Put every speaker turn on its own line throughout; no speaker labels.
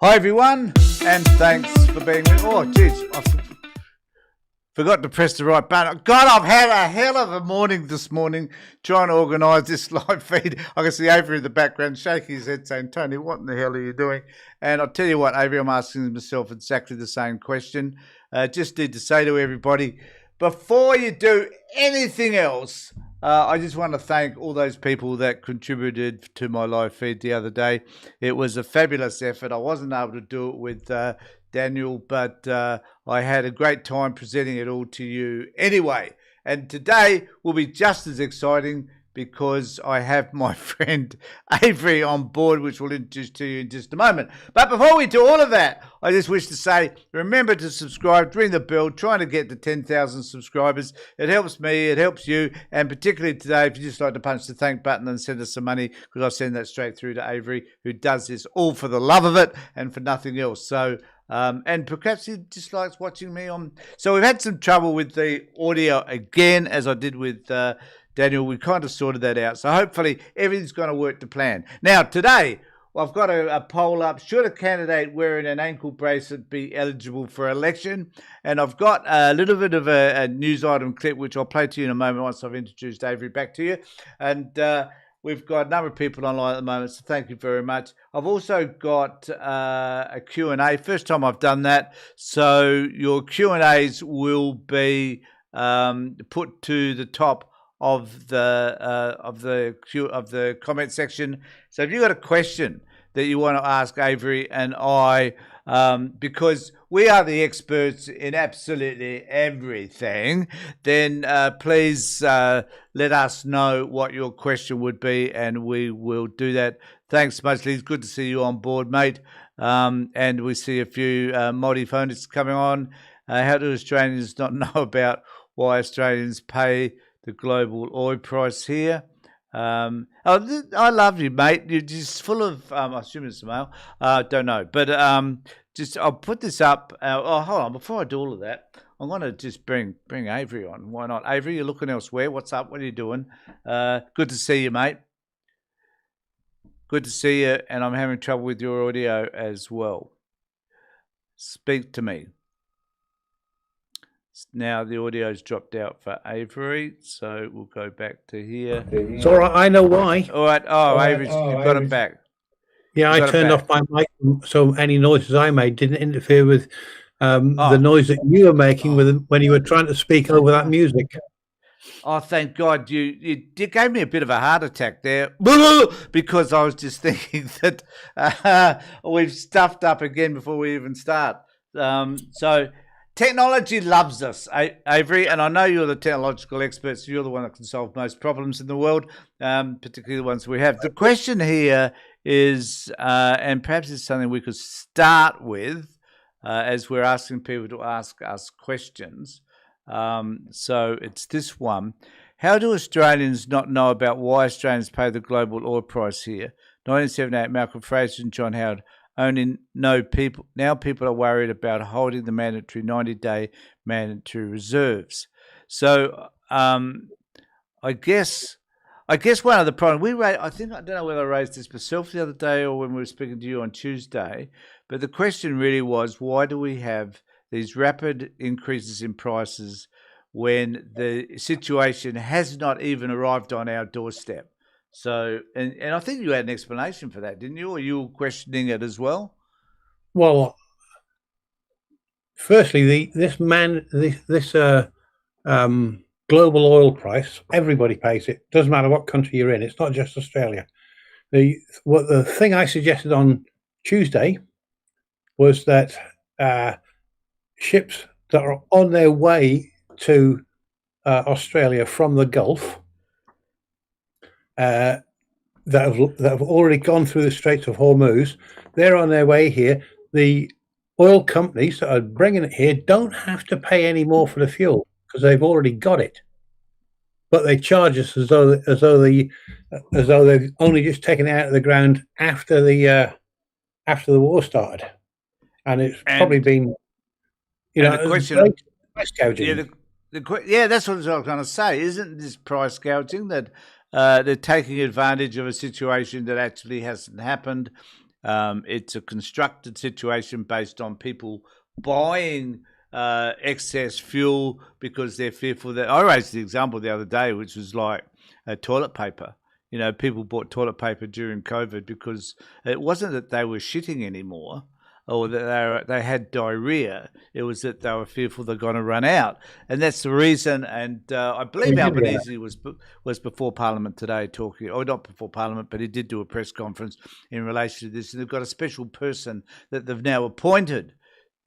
Hi everyone, and thanks for being with me. Oh, geez, forgot to press the right button. God, I've had a hell of a morning this morning trying to organise this live feed. I can see Avery in the background shaking his head saying, Tony, what in the hell are you doing? And I'll tell you what, Avery, I'm asking myself exactly the same question. Just need to say to everybody, before you do anything else, I just want to thank all those people that contributed to my live feed the other day. It was a fabulous effort. I wasn't able to do it with Daniel, but I had a great time presenting it all to you anyway. And today will be just as exciting because I have my friend Avery on board, which we'll introduce to you in just a moment. But before we do all of that, I just wish to say, remember to subscribe, ring the bell, trying to get to 10,000 subscribers. It helps me, it helps you, and particularly today, if you just like to punch the thank button and send us some money, because I send that straight through to Avery, who does this all for the love of it and for nothing else. So, and perhaps he just likes watching me on. So we've had some trouble with the audio again, as I did with Daniel. We kind of sorted that out. So hopefully everything's going to work to plan. Now, today, I've got a poll up. Should a candidate wearing an ankle bracelet be eligible for election? And I've got a little bit of a news item clip, which I'll play to you in a moment once I've introduced Avery back to you. And we've got a number of people online at the moment, so thank you very much. I've also got a Q&A. First time I've done that. So your Q&As will be put to the top of the comment section. So if you've got a question that you want to ask Avery and I, because we are the experts in absolutely everything, then please let us know what your question would be, and we will do that. Thanks, mostly. It's good to see you on board, mate. And we see a few Māori phonists coming on. How do Australians not know about why Australians pay the global oil price here? I love you, mate. You're just full of, I assume it's a male. Don't know. But just I'll put this up. Hold on. Before I do all of that, I'm going to just bring Avery on. Why not? Avery, you're looking elsewhere. What's up? What are you doing? Good to see you, mate. Good to see you. And I'm having trouble with your audio as well. Speak to me. Now the audio's dropped out for Avery, so we'll go back to here.
It's all right. I know why.
All right. Avery, you've got it back.
Yeah, I turned off my mic so any noises I made didn't interfere with the noise that you were making when you were trying to speak over that music.
Oh, thank God. You gave me a bit of a heart attack there because I was just thinking that we've stuffed up again before we even start. So technology loves us, Avery, and I know you're the technological expert, so you're the one that can solve most problems in the world, particularly the ones we have. The question here is, and perhaps it's something we could start with as we're asking people to ask us questions. So it's this one. How do Australians not know about why Australians pay the global oil price here? 1978, Malcolm Fraser and John Howard only know people. Now people are worried about holding the mandatory 90-day mandatory reserves. So I guess one of the problems I don't know whether I raised this myself the other day or when we were speaking to you on Tuesday, but the question really was, why do we have these rapid increases in prices when the situation has not even arrived on our doorstep? So, and I think you had an explanation for that, didn't you? Or you were questioning it as well?
Well, firstly, this global oil price, everybody pays it. Doesn't matter what country you're in. It's not just Australia. The thing I suggested on Tuesday was that ships that are on their way to Australia from the Gulf, that have already gone through the Straits of Hormuz, they're on their way here. The oil companies that are bringing it here don't have to pay any more for the fuel because they've already got it, but they charge us as though they've only just taken it out of the ground after the war started, and it's probably been,
the question,
price gouging.
Yeah, that's what I was going to say. Isn't this price gouging that they're taking advantage of a situation that actually hasn't happened? It's a constructed situation based on people buying excess fuel because they're fearful that. I raised the example the other day, which was like toilet paper. You know, people bought toilet paper during COVID because it wasn't that they were shitting anymore or that they had diarrhea. It was that they were fearful they're going to run out. And that's the reason. And I believe Albanese was before Parliament today talking, or not before Parliament, but he did do a press conference in relation to this. And they've got a special person that they've now appointed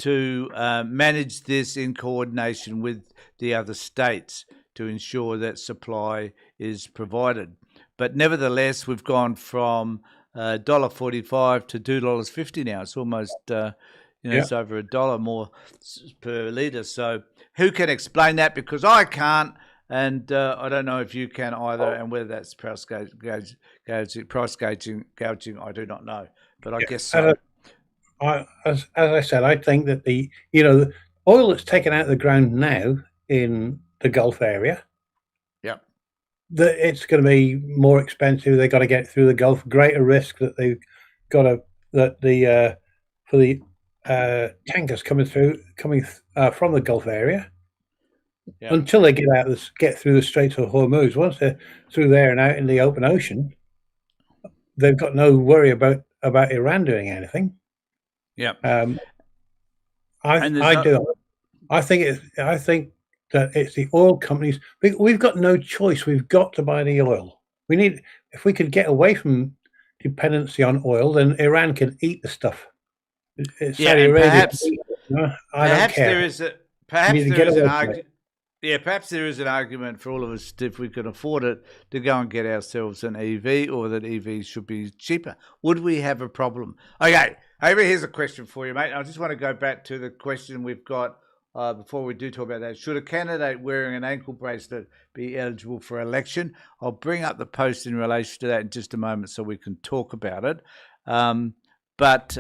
to manage this in coordination with the other states to ensure that supply is provided. But nevertheless, we've gone from $1.45 to $2.50 now. It's almost, it's over $1 more per litre. So who can explain that? Because I can't, and I don't know if you can either, and whether that's price gouging, I do not know. But I guess so.
As I said, I think that the oil that's taken out of the ground now in the Gulf area, that it's going to be more expensive. They've got to get through the Gulf. Greater risk that they've got to for the tankers coming from the Gulf area until they get through the Straits of Hormuz. Once they're through there and out in the open ocean, they've got no worry about Iran doing anything.
Yeah,
I think that it's the oil companies. We've got no choice. We've got to buy the oil. If we could get away from dependency on oil, then Iran can eat the stuff.
Saudi Arabia, perhaps there is an argument. Yeah, perhaps there is an argument for all of us, if we can afford it, to go and get ourselves an EV, or that EVs should be cheaper. Would we have a problem? Okay, Avery, here's a question for you, mate. I just want to go back to the question we've got before we do talk about that. Should a candidate wearing an ankle bracelet be eligible for election? I'll bring up the post in relation to that in just a moment so we can talk about it. But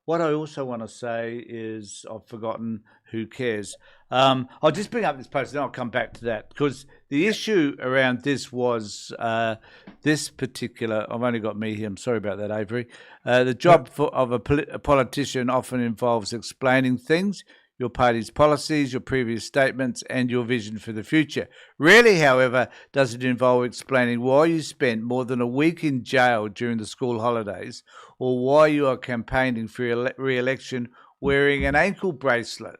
what I also want to say is, I've forgotten, who cares? I'll just bring up this post and I'll come back to that, because the issue around this was this particular, I've only got me here, I'm sorry about that, Avery. The job of a politician often involves explaining things, your party's policies, your previous statements, and your vision for the future. Rarely, however, does it involve explaining why you spent more than a week in jail during the school holidays, or why you are campaigning for re-election wearing an ankle bracelet.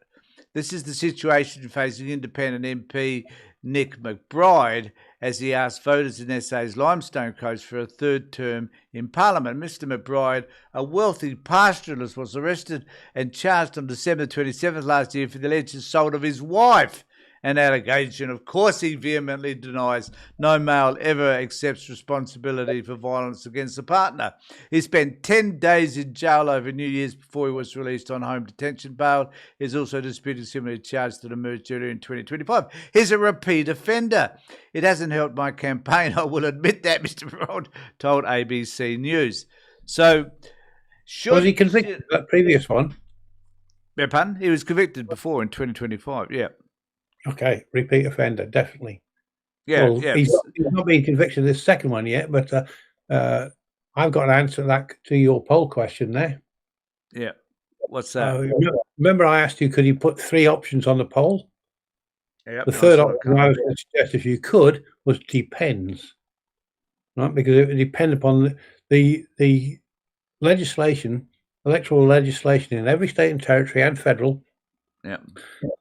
This is the situation facing independent MP Nick McBride as he asked voters in SA's Limestone Coast for a third term in Parliament. Mr McBride, a wealthy pastoralist, was arrested and charged on December 27th last year for the alleged assault of his wife. An allegation. Of course, he vehemently denies no male ever accepts responsibility for violence against a partner. He spent 10 days in jail over New Year's before he was released on home detention bail. He's also disputing similar charges that emerged earlier in 2025. He's a repeat offender. It hasn't helped my campaign, I will admit that, Mr. Broad told ABC News. So,
was he convicted of that previous one?
Yeah, pardon? He was convicted before in 2025, yeah.
Okay, repeat offender, definitely.
Yeah,
well,
yeah.
He's not been convicted of this second one yet, but I've got an answer to your poll question there.
Yeah, what's that?
Remember I asked you, could you put 3 options on the poll?
Yep,
the third option I was going to suggest, if you could, was depends, right? Because it would depend upon the legislation, electoral legislation in every state and territory and federal.
Yeah,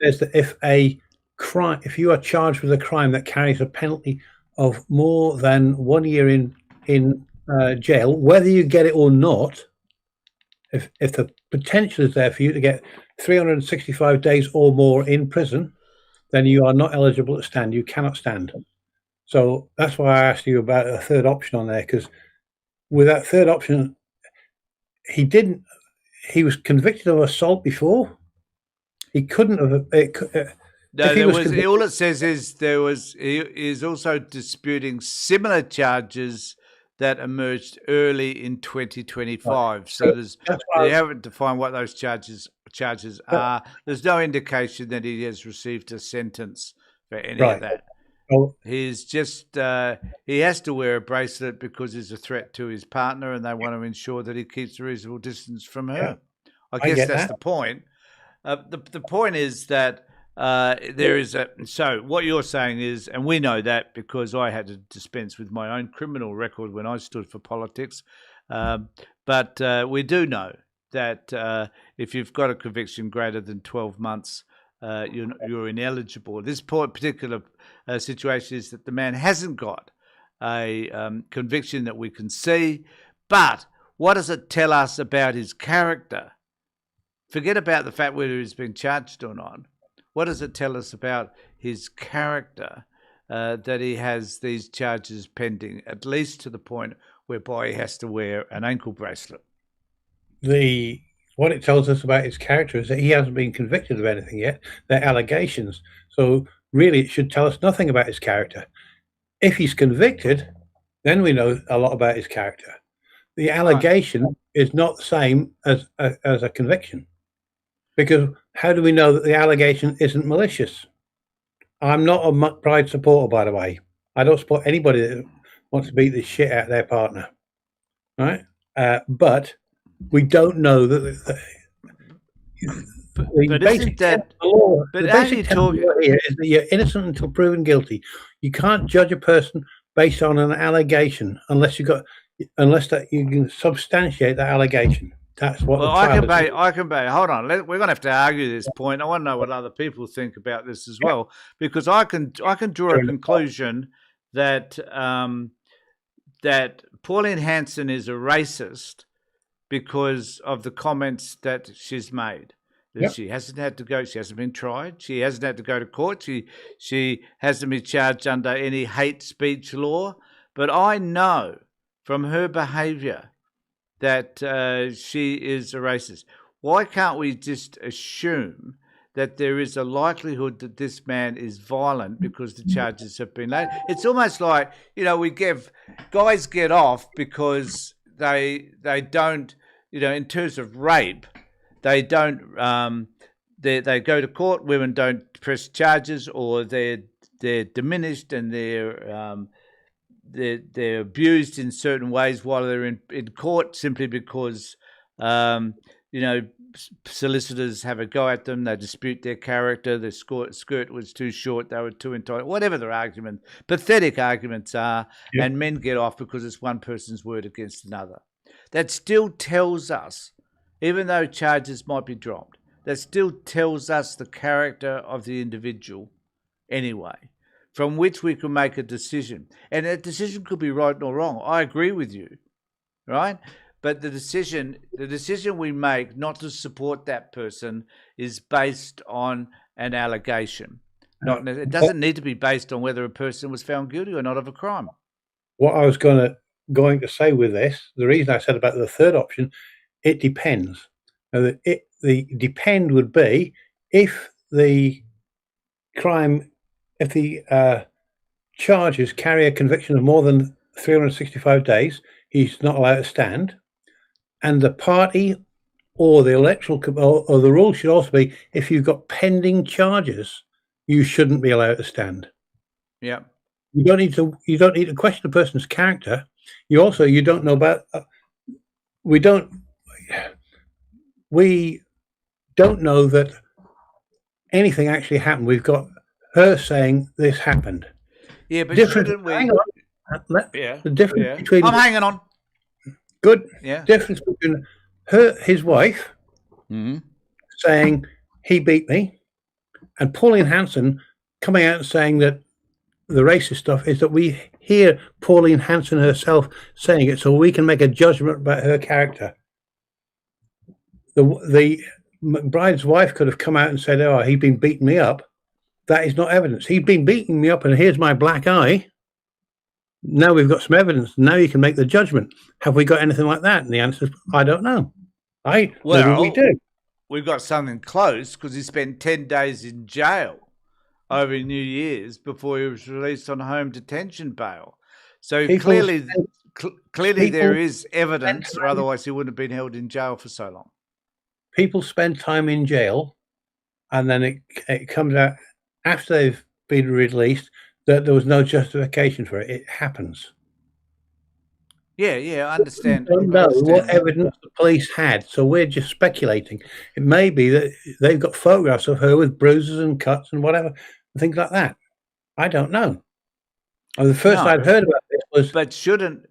says that if you are charged with a crime that carries a penalty of more than 1 year in jail, whether you get it or not, if the potential is there for you to get 365 days or more in prison, then you are not eligible to stand. You cannot stand. So that's why I asked you about a third option on there, because with that third option, he was convicted of assault before. He couldn't have.
All it says is he is also disputing similar charges that emerged early in 2025. Right. So they haven't defined what those charges are. There's no indication that he has received a sentence for any of that.
Oh,
He's just he has to wear a bracelet because he's a threat to his partner, and they want to ensure that he keeps a reasonable distance from
yeah,
her. I
I
guess
get
that's
that.
the point. The point is that there is a. So what you're saying is, and we know that because I had to dispense with my own criminal record when I stood for politics. Um, but we do know that if you've got a conviction greater than 12 months, you're ineligible. This particular situation is that the man hasn't got a conviction that we can see. But what does it tell us about his character? Forget about the fact whether he's been charged or not. What does it tell us about his character that he has these charges pending, at least to the point whereby he has to wear an ankle bracelet?
What it tells us about his character is that he hasn't been convicted of anything yet. They're allegations. So really, it should tell us nothing about his character. If he's convicted, then we know a lot about his character. The allegation is not the same as a conviction, because how do we know that the allegation isn't malicious? I'm not a McBride supporter, by the way. I don't support anybody that wants to beat the shit out of their partner, right? But we don't know that
But isn't that? But how do you talk?
Here is that you're innocent until proven guilty. You can't judge a person based on an allegation unless that you can substantiate that allegation. That's what.
Well, I can pay. Hold on, we're going to have to argue this point. I want to know what other people think about this as well, because I can draw a conclusion that that Pauline Hanson is a racist because of the comments that she's made.
Yep.
She hasn't had to go. She hasn't been tried. She hasn't had to go to court. She hasn't been charged under any hate speech law. But I know from her behaviour that she is a racist. Why can't we just assume that there is a likelihood that this man is violent because the charges have been laid? It's almost like, we give guys get off because they don't, in terms of rape, they don't. They go to court. Women don't press charges, or they're diminished and they're abused in certain ways while they're in court, simply because solicitors have a go at them. They dispute their character. Their skirt was too short. They were too entitled. Whatever their argument, pathetic arguments are, and men get off because it's one person's word against another. That still tells us, even though charges might be dropped, that still tells us the character of the individual anyway, from which we can make a decision. And that decision could be right or wrong. I agree with you, right? But the decision we make not to support that person is based on an allegation. It doesn't need to be based on whether a person was found guilty or not of a crime.
What I was going to say with this, the reason I said about the third option, it depends. Now, the depend would be if the crime, if the charges carry a conviction of more than 365 days, he's not allowed to stand. And the party or the electoral or the rule should also be, if you've got pending charges, you shouldn't be allowed to stand.
Yeah.
You don't need to question a person's character. You don't know about. We don't know that anything actually happened. We've got her saying this happened.
Yeah, but shouldn't we?
Hang on.
Yeah.
The difference between.
I'm hanging on.
Good.
Yeah.
Difference between his wife, saying he beat me, and Pauline Hanson coming out and saying that the racist stuff, is that we hear Pauline Hanson herself saying it, so we can make a judgment about her character. The McBride's wife could have come out and said, "Oh, he's been beating me up." That is not evidence. He's been beating me up, and here's my black eye. Now we've got some evidence. Now you can make the judgment. Have we got anything like that? And the answer is, I don't know. Maybe we do.
We've got something close, because he spent 10 days in jail over New Year's before he was released on home detention bail. So clearly there is evidence, or otherwise he wouldn't have been held in jail for so long.
People spend time in jail, and then it comes out after they've been released. that there was no justification for it. It happens.
Yeah, I understand.
We don't know what evidence the police had, so we're just speculating. It may be that they've got photographs of her with bruises and cuts and whatever, and things like that. I don't know. The first I'd heard about this was,
but shouldn't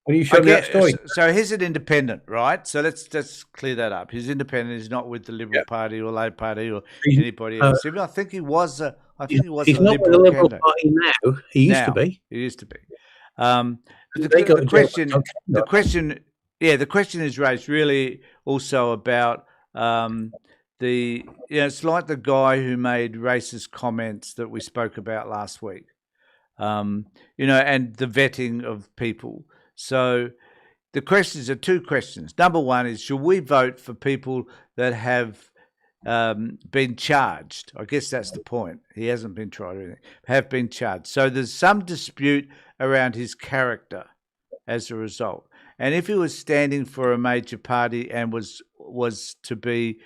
when you showed me that story.
So he's an independent, right? So let's clear that up. He's independent. He's not with the Liberal Party or Labor Party or anybody else. I think he was. He's
not with the Liberal Party now. He used to be.
He used to be. The question is raised really also about it's like the guy who made racist comments that we spoke about last week, and the vetting of people. So the questions are two questions. Number one is, should we vote for people that have been charged? I guess that's the point. He hasn't been tried or anything. Have been charged. So there's some dispute around his character as a result. And if he was standing for a major party and was to be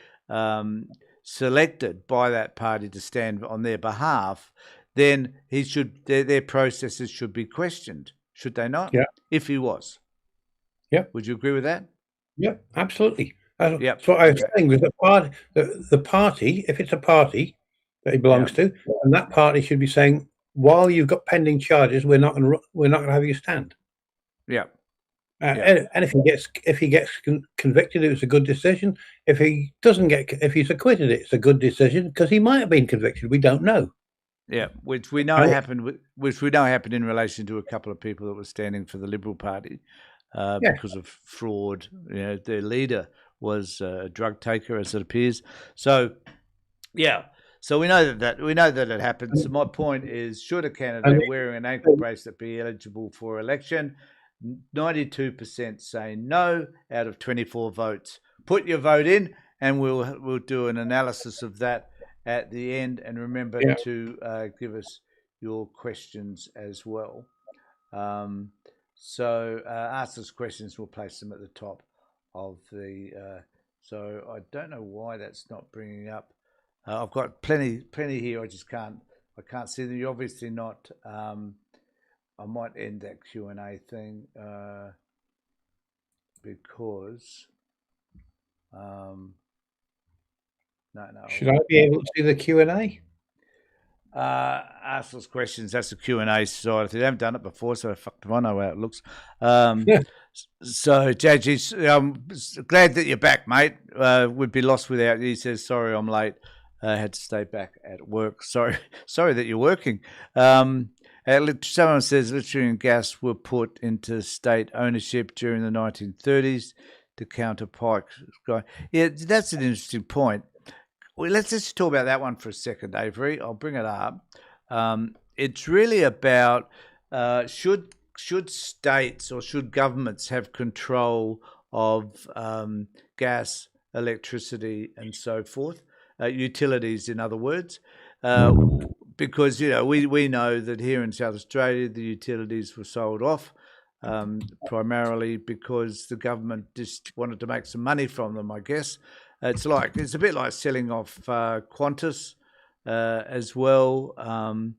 selected by that party to stand on their behalf, then their processes should be questioned, should they not?
Yeah.
If he was.
Yeah.
Would you agree with that?
Yeah, absolutely. That's what I was saying. Was the party, if it's a party that he belongs to, and that party should be saying, while you've got pending charges, we're not going to have you stand.
Yeah.
And if he gets convicted, it was a good decision. If he doesn't if he's acquitted, it's a good decision because he might have been convicted. We don't know.
Yeah, which we know happened. Which we know happened in relation to a couple of people that were standing for the Liberal Party because of fraud. Their leader was a drug taker, as it appears. So, so we know that it happens. So my point is, should a candidate wearing an ankle bracelet be eligible for election? 92% say no out of 24 votes. Put your vote in, and we'll do an analysis of that at the end. And remember to give us your questions as well. So ask us questions. We'll place them at the top of the. So I don't know why that's not bringing up. I've got plenty here. I can't see them. You're obviously not. I might end that Q&A thing because no.
Should I be able to see the Q&A?
Ask us questions. That's the Q&A side. If they haven't done it before, so I know how it looks. So, JG, I'm glad that you're back, mate. We'd be lost without you. He says, sorry, I'm late. I had to stay back at work. Sorry that you're working. Someone says lithium and gas were put into state ownership during the 1930s to counter Pike's. Yeah, that's an interesting point. Well, let's just talk about that one for a second, Avery. I'll bring it up. It's really about should states or should governments have control of gas, electricity, and so forth, utilities, in other words. Because, we know that here in South Australia, the utilities were sold off primarily because the government just wanted to make some money from them, I guess. It's a bit like selling off Qantas as well, and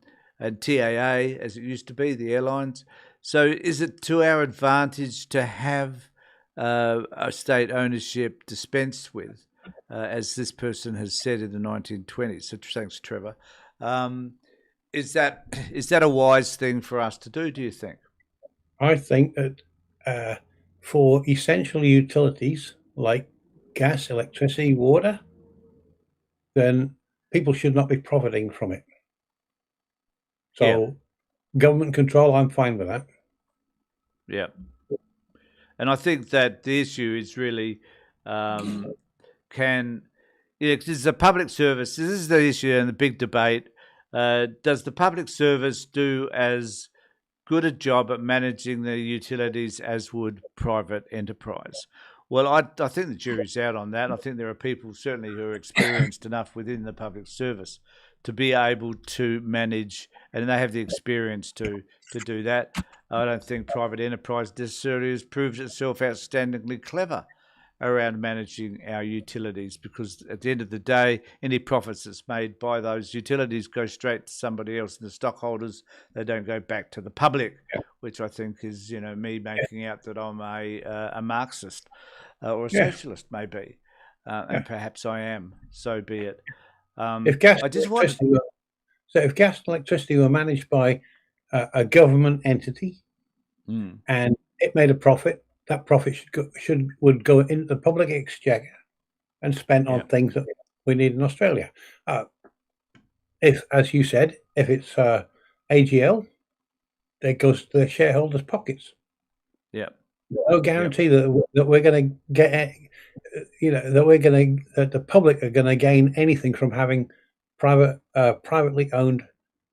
TAA, as it used to be, the airlines. So is it to our advantage to have a state ownership dispensed with, as this person has said in the 1920s? So thanks, Trevor. Is that a wise thing for us to do you think?
I think that for essential utilities like gas, electricity, water, then people should not be profiting from it. So government control, I'm fine with that.
Yeah. And I think that the issue is really this is a public service. This is the issue and the big debate. Does the public service do as good a job at managing the utilities as would private enterprise? Well, I think the jury's out on that. I think there are people certainly who are experienced enough within the public service to be able to manage, and they have the experience to do that. I don't think private enterprise necessarily has proved itself outstandingly clever around managing our utilities, because at the end of the day, any profits that's made by those utilities go straight to somebody else, and the stockholders, they don't go back to the public, which I think is, me making out that I'm a Marxist or a socialist, maybe, and perhaps I am. So be it.
If gas,
I just
and
wanted.
electricity if gas and electricity were managed by a government entity and it made a profit, that profit would go into the public exchequer and spent on things that we need in Australia. If, as you said, if it's AGL, it goes to the shareholders' pockets.
Yeah.
No guarantee that we're going to get, that the public are going to gain anything from having privately owned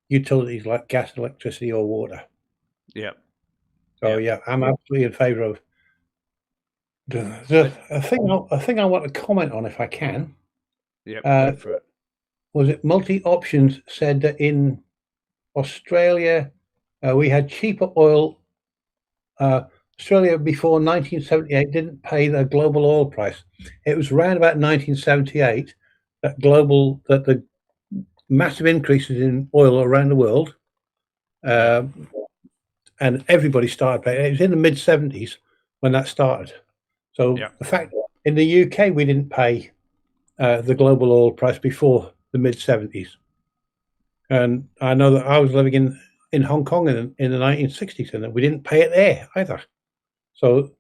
utilities like gas, electricity, or water.
Yeah.
So I'm absolutely in favour of a thing I want to comment on, if I can.
Yeah, go for it.
Was it Multi Options said that in Australia we had cheaper oil. Australia before 1978 didn't pay the global oil price. It was around about 1978 that the massive increases in oil around the world, and everybody started paying. It was in the mid 70s when that started. So the fact that in the UK we didn't pay the global oil price before the mid 70s, and I know that I was living in Hong Kong in the 1960s, and we didn't pay it there either. So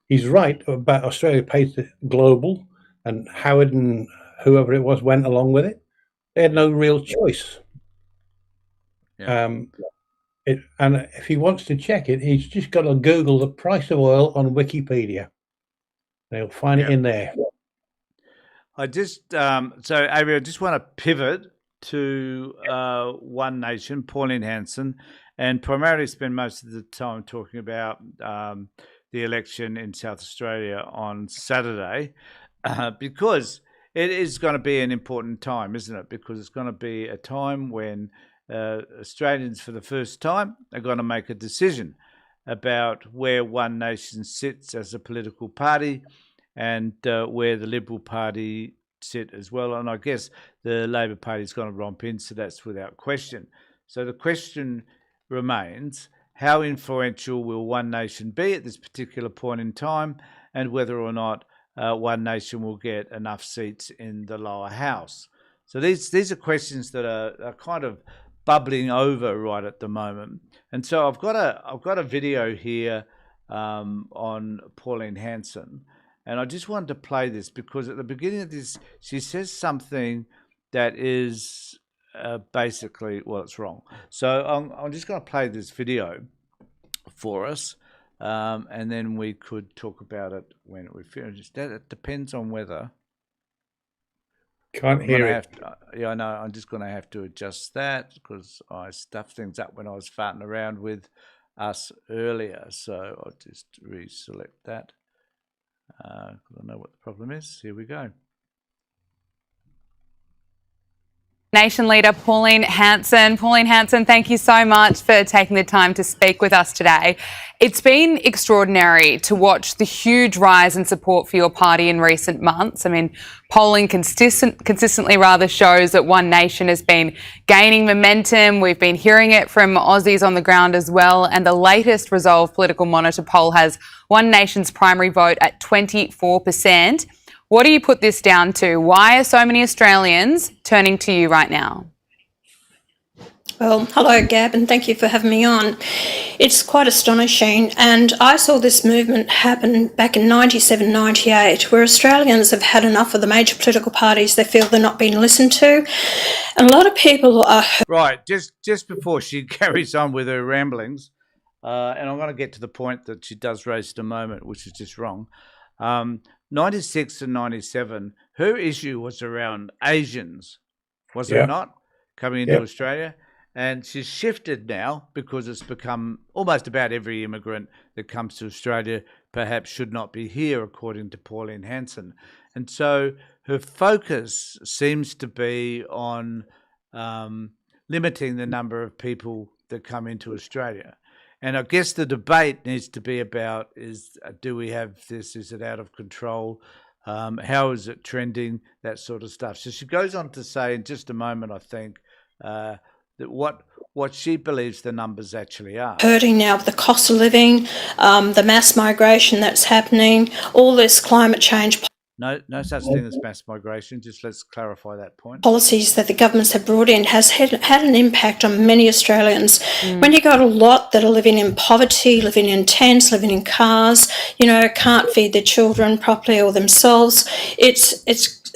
he's right about Australia pays the global, and Howard and whoever it was went along with it. They had no real choice. And if he wants to check it, he's just got to Google the price of oil on Wikipedia. They'll find it in there.
I just so Avery, I just want to pivot to One Nation, Pauline Hanson, and primarily spend most of the time talking about the election in South Australia on Saturday, because it is going to be an important time, isn't it? Because it's going to be a time when Australians, for the first time, are going to make a decision about where One Nation sits as a political party, and where the Liberal Party sit as well. And I guess the Labor Party is going to romp in, so that's without question. So the question remains, how influential will One Nation be at this particular point in time, and whether or not One Nation will get enough seats in the lower house. So these are questions that are kind of bubbling over right at the moment. And so I've got a video here on Pauline Hanson. And I just wanted to play this because at the beginning of this, she says something that is basically, well, it's wrong. So I'm just going to play this video for us, and then we could talk about it when we finish. It depends on whether...
Can't hear it.
I know. I'm just going to have to adjust that because I stuffed things up when I was farting around with us earlier. So I'll just reselect that. I know what the problem is. Here we go.
Nation leader Pauline Hanson. Pauline Hanson, thank you so much for taking the time to speak with us today. It's been extraordinary to watch the huge rise in support for your party in recent months. I mean, polling consistently shows that One Nation has been gaining momentum. We've been hearing it from Aussies on the ground as well. And the latest Resolve Political Monitor poll has One Nation's primary vote at 24%. What do you put this down to? Why are so many Australians turning to you right now?
Well, hello, Gab, and thank you for having me on. It's quite astonishing, and I saw this movement happen back in 97, 98, where Australians have had enough of the major political parties. They feel they're not being listened to. And a lot of people are...
Right, just before she carries on with her ramblings, and I'm going to get to the point that she does raise in a moment, which is just wrong. 96 and 97, her issue was around Asians, was it not, coming into Australia? And she's shifted now because it's become almost about every immigrant that comes to Australia perhaps should not be here, according to Pauline Hanson. And so her focus seems to be on limiting the number of people that come into Australia. And I guess the debate needs to be about do we have this? Is it out of control? How is it trending? That sort of stuff. So she goes on to say in just a moment, I think, that what she believes the numbers actually are.
Hurting now with the cost of living, the mass migration that's happening, all this climate change
No such thing as mass migration. Just let's clarify that point.
policies that the governments have brought in has had an impact on many Australians. When you got a lot that are living in poverty, living in tents, living in cars, can't feed their children properly or themselves, it's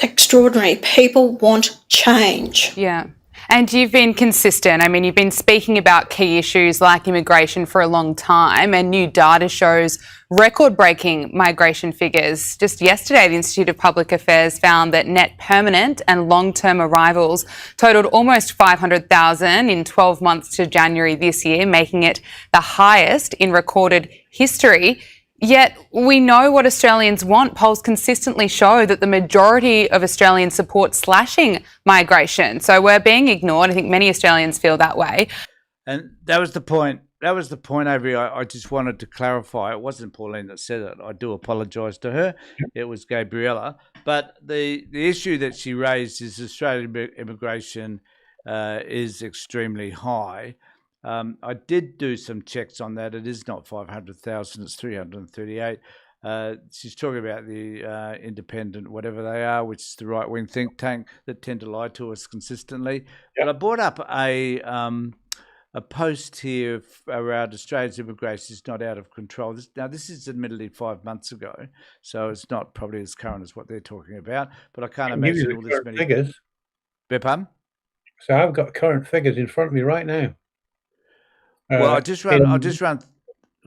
extraordinary. People want change.
Yeah. And you've been consistent. I mean, you've been speaking about key issues like immigration for a long time, and new data shows record-breaking migration figures. Just yesterday, the Institute of Public Affairs found that net permanent and long-term arrivals totaled almost 500,000 in 12 months to January this year, making it the highest in recorded history. Yet we know what Australians want. Polls consistently show that the majority of Australians support slashing migration. So we're being ignored. I think many Australians feel that way.
And that was the point. Avery. I just wanted to clarify. It wasn't Pauline that said it. I do apologise to her. It was Gabriella. But the issue that she raised is Australian immigration is extremely high. I did do some checks on that. It is not 500,000, it's 338. She's talking about the independent, whatever they are, which is the right-wing think tank that tend to lie to us consistently. But I brought up a post here around Australia's immigration is not out of control. This is admittedly 5 months ago, so it's not probably as current as what they're talking about. But I can't imagine all this many
figures.
Pardon?
So I've got current figures in front of me right now.
Well, I'll just run.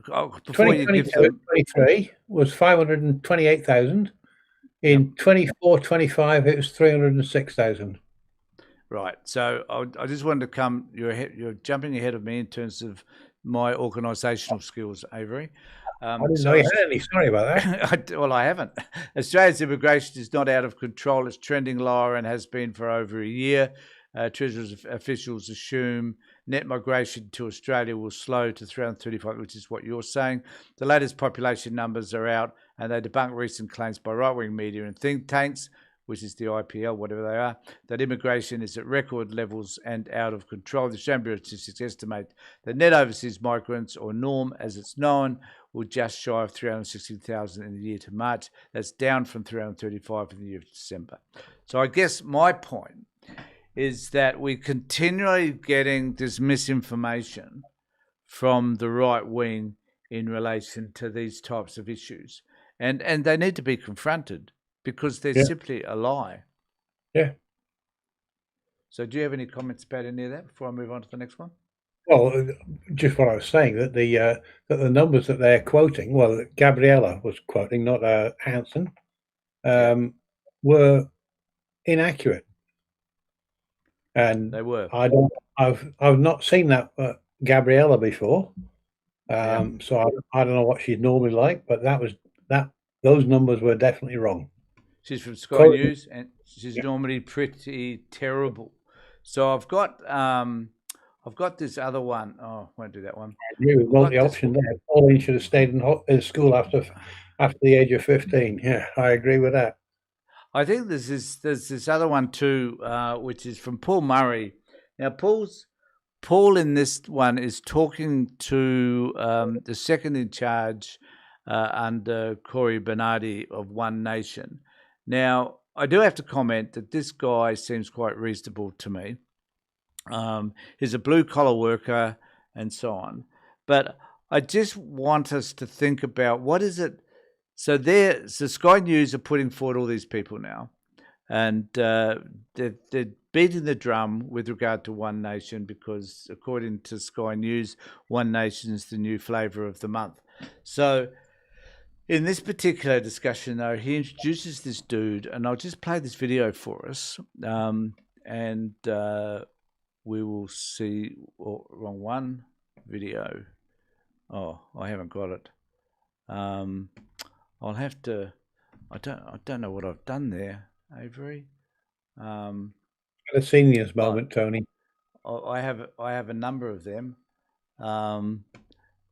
Before you give them,
23 was 528,000. In 24-25, it was 306,000.
Right. So I just wanted to come. You're jumping ahead of me in terms of my organisational skills, Avery.
I didn't know you had any. Sorry about that.
I haven't. Australia's immigration is not out of control. It's trending lower and has been for over a year. Treasury officials assume net migration to Australia will slow to 335, which is what you're saying. The latest population numbers are out, and they debunk recent claims by right-wing media and think tanks, which is the IPL, whatever they are, that immigration is at record levels and out of control. The Australian Bureau of Statistics estimate that net overseas migrants, or NORM as it's known, will just shy of 360,000 in the year to March. That's down from 335 in the year of December. So I guess my point is that we're continually getting this misinformation from the right wing in relation to these types of issues. And they need to be confronted because they're simply a lie.
Yeah.
So do you have any comments about any of that before I move on to the next one?
Well, just what I was saying, that the numbers that they're quoting, well, that Gabriella was quoting, not Hanson, were inaccurate. And
they were.
I've not seen that Gabriella before, so I don't know what she's normally like, but those numbers were definitely wrong.
She's from Sky News, and she's normally pretty terrible. So I've got this other one. Oh, I won't do that one.
I agree with multi-option there. Pauline should have stayed in school after the age of 15. Yeah, I agree with that.
I think there's this other one too, which is from Paul Murray. Now, Paul in this one is talking to the second in charge under Corey Bernardi of One Nation. Now, I do have to comment that this guy seems quite reasonable to me. He's a blue-collar worker and so on. But I just want us to think about what is it. So Sky News are putting forward all these people now, and they're beating the drum with regard to One Nation because, according to Sky News, One Nation is the new flavour of the month. So in this particular discussion, though, he introduces this dude, and I'll just play this video for us, and we will see. Oh, wrong one. Video. Oh, I haven't got it. I'll have to. I don't know what I've done there, Avery.
A seniors moment, Tony.
I have a number of them,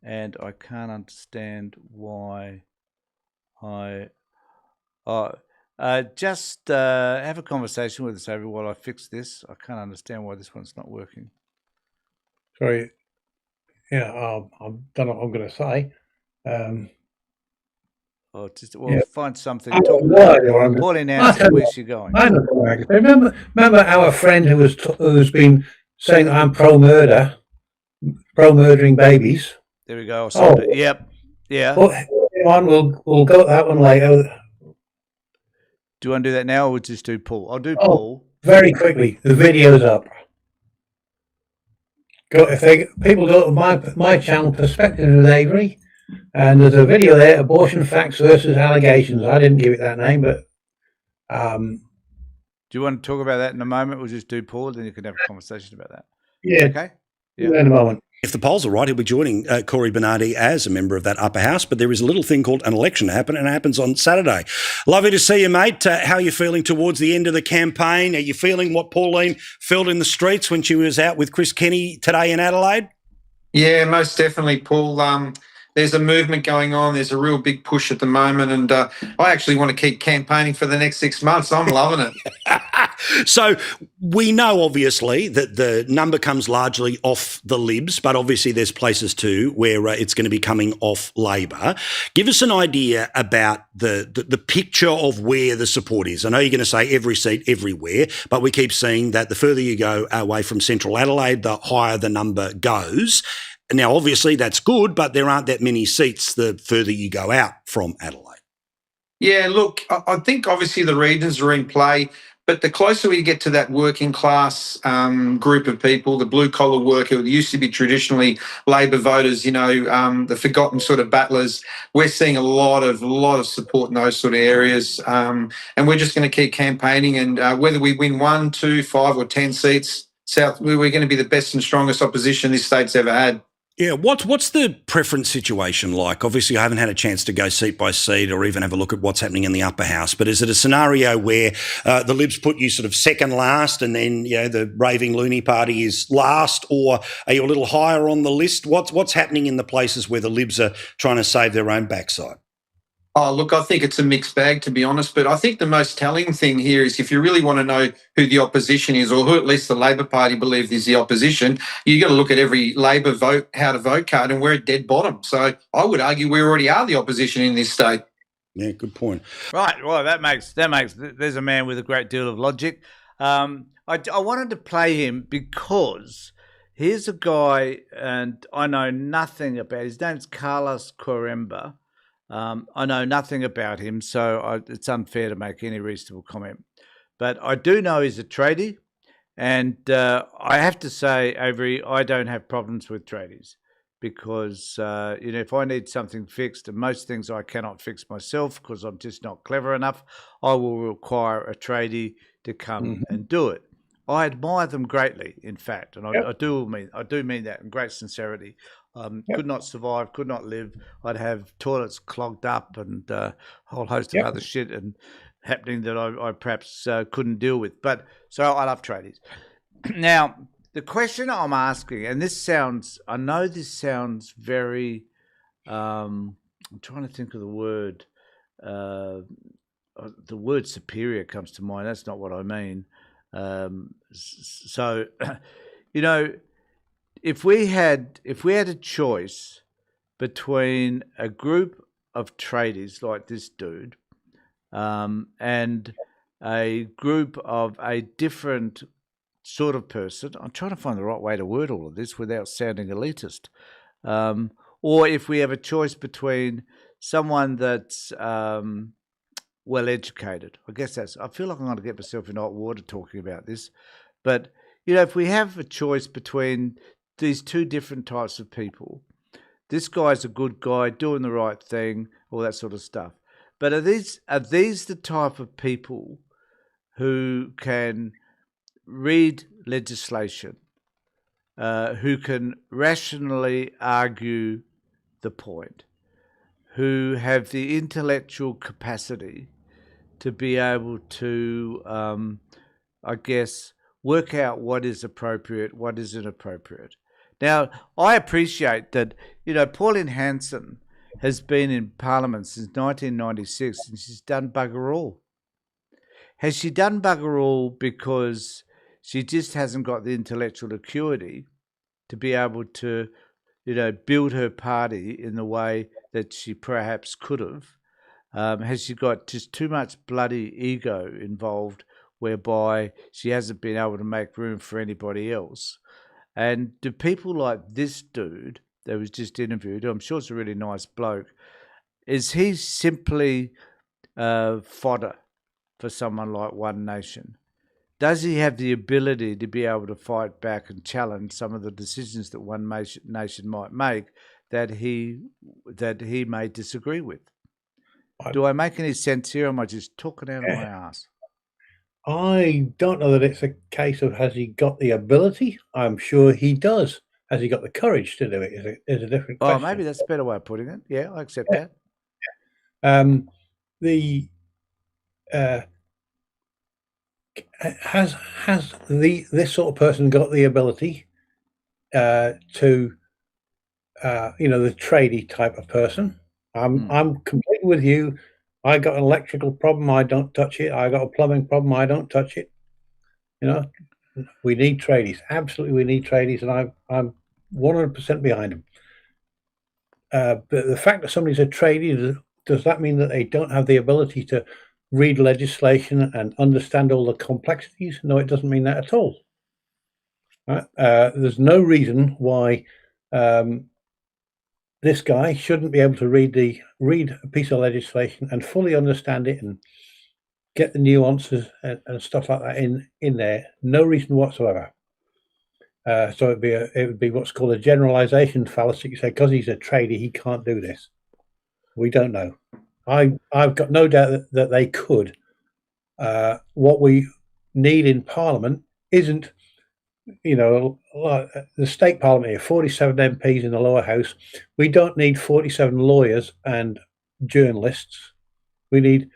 and I can't understand why just have a conversation with us, Avery, while I fix this. I can't understand why this one's not working.
Sorry. Yeah, I don't know what I'm going to say.
Find something.
I
Talk.
don't know why they were
Pauline
I
Hanson,
tell you
where's
what,
she going?
I don't know. Remember our friend who's been saying I'm pro-murder, pro-murdering babies.
There we go. Yep. Yeah.
We'll go at that one later.
Do you want to do that now, or we'll just do Paul? I'll do
Oh.
Paul.
Very quickly, the video's up. People go to my channel, Perspective with Avery, and there's a video there, abortion facts versus allegations. I didn't give it that name, but
do you want to talk about that in a moment? We'll just do Paul, then you can have a conversation about that.
Yeah.
Okay.
Yeah. In a moment.
If the polls are right, he'll be joining Corey Bernardi as a member of that upper house. But there is a little thing called an election to happen, and it happens on Saturday. Lovely to see you, mate. How are you feeling towards the end of the campaign? Are you feeling what Pauline felt in the streets when she was out with Chris Kenny today in Adelaide?
Yeah, most definitely, Paul. There's a movement going on. There's a real big push at the moment, and I actually want to keep campaigning for the next 6 months. I'm loving it.
So we know, obviously, that the number comes largely off the Libs, but obviously there's places too where it's going to be coming off Labor. Give us an idea about the picture of where the support is. I know you're going to say every seat everywhere, but we keep seeing that the further you go away from central Adelaide, the higher the number goes. Now, obviously, that's good, but there aren't that many seats the further you go out from Adelaide.
Yeah, look, I think obviously the regions are in play, but the closer we get to that working class group of people, the blue collar worker, who used to be traditionally Labor voters, the forgotten sort of battlers, we're seeing a lot of support in those sort of areas, and we're just going to keep campaigning. And whether we win 1, 2, 5, or 10 seats, we're going to be the best and strongest opposition this state's ever had.
Yeah, what's the preference situation like? Obviously, I haven't had a chance to go seat by seat or even have a look at what's happening in the upper house, but is it a scenario where the Libs put you sort of second last and then, the raving loony party is last, or are you a little higher on the list? What's happening in the places where the Libs are trying to save their own backside?
Oh, look, I think it's a mixed bag, to be honest. But I think the most telling thing here is if you really want to know who the opposition is, or who at least the Labor Party believe is the opposition, you got to look at every Labor vote, how to vote card, and we're at dead bottom. So I would argue we already are the opposition in this state.
Yeah, good point.
Right. Well, that makes. There's a man with a great deal of logic. I wanted to play him because here's a guy, and I know nothing about. His name's Carlos Quaremba. I know nothing about him, so it's unfair to make any reasonable comment. But I do know he's a tradie, and I have to say, Avery, I don't have problems with tradies because, if I need something fixed, and most things I cannot fix myself because I'm just not clever enough, I will require a tradie to come and do it. I admire them greatly, in fact, and I do mean that in great sincerity. Could not survive, could not live. I'd have toilets clogged up and a whole host of other shit and happening that I perhaps couldn't deal with. But so I love tradies. Now, the question I'm asking, and I know this sounds very, I'm trying to think of the word. The word superior comes to mind. That's not what I mean. So, if we had a choice between a group of tradies like this dude and a group of a different sort of person, I'm trying to find the right way to word all of this without sounding elitist, or if we have a choice between someone that's well educated, I feel like I'm going to get myself in hot water talking about this, but if we have a choice between these two different types of people, this guy's a good guy doing the right thing, all that sort of stuff. But are these the type of people who can read legislation, who can rationally argue the point, who have the intellectual capacity to be able to, work out what is appropriate, what is inappropriate? Now, I appreciate that, Pauline Hanson has been in Parliament since 1996 and she's done bugger all. Has she done bugger all because she just hasn't got the intellectual acuity to be able to, build her party in the way that she perhaps could have? Has she got just too much bloody ego involved whereby she hasn't been able to make room for anybody else? And do people like this dude that was just interviewed, who I'm sure is a really nice bloke, is he simply fodder for someone like One Nation? Does he have the ability to be able to fight back and challenge some of the decisions that One Nation might make that he may disagree with? Do I make any sense here, or am I just talking out of my ass?
I don't know that it's a case of has he got the ability. I'm sure he does. Has he got the courage to do it? Is a different question.
Oh, maybe that's a better way of putting it. Yeah, I accept that.
Has this sort of person got the ability to the tradie type of person? I'm completely with you. I got an electrical problem, I don't touch it. I got a plumbing problem, I don't touch it. We need tradies. Absolutely, we need tradies, and I'm 100% behind them. But the fact that somebody's a tradie, does that mean that they don't have the ability to read legislation and understand all the complexities? No, it doesn't mean that at all. Right? There's no reason why this guy shouldn't be able to read a piece of legislation and fully understand it and get the nuances and stuff like that in there. No reason whatsoever. So it would be what's called a generalization fallacy. You say because he's a tradie, he can't do this. We don't know. I've got no doubt that they could. What we need in Parliament isn't, like the state Parliament here, 47 MPs in the lower house. We don't need 47 lawyers and journalists. We need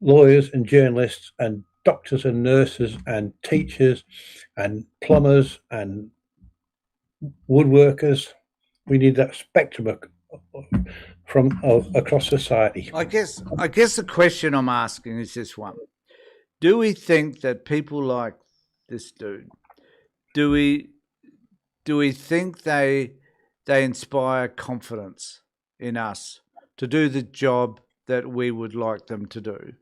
lawyers and journalists and doctors and nurses and teachers and plumbers and woodworkers. We need that spectrum of across society.
I guess the question I'm asking is this one: do we think that people like this dude, do we think they inspire confidence in us to do the job that we would like them to do?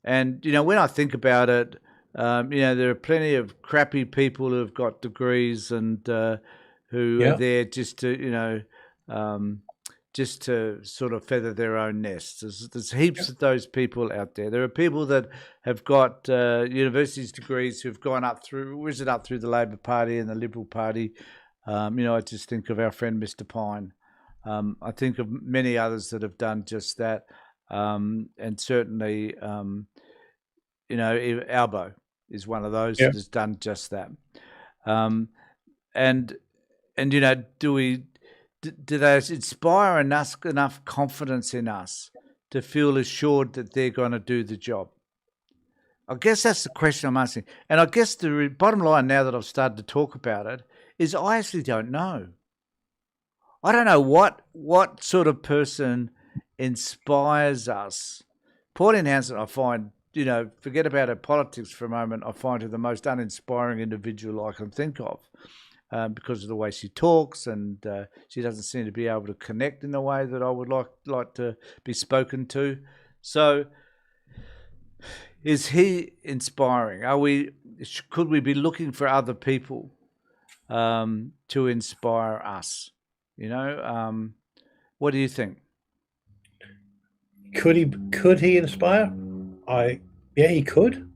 And when I think about it, there are plenty of crappy people who've got degrees and who are there just to just to sort of feather their own nests. There's heaps of those people out there. There are people that have got universities degrees who've risen up through the Labor Party and the Liberal Party. I just think of our friend Mr. Pine. I think of many others that have done just that, and certainly, Albo is one of those that has done just that. Do they inspire enough confidence in us to feel assured that they're going to do the job? I guess that's the question I'm asking. And I guess the bottom line, now that I've started to talk about it, is I actually don't know. I don't know what sort of person inspires us. Pauline Hanson, I find, forget about her politics for a moment, I find her the most uninspiring individual I can think of. Because of the way she talks, and she doesn't seem to be able to connect in the way that I would like to be spoken to. So, is he inspiring? Could we be looking for other people to inspire us? What do you think?
Could he inspire? He could.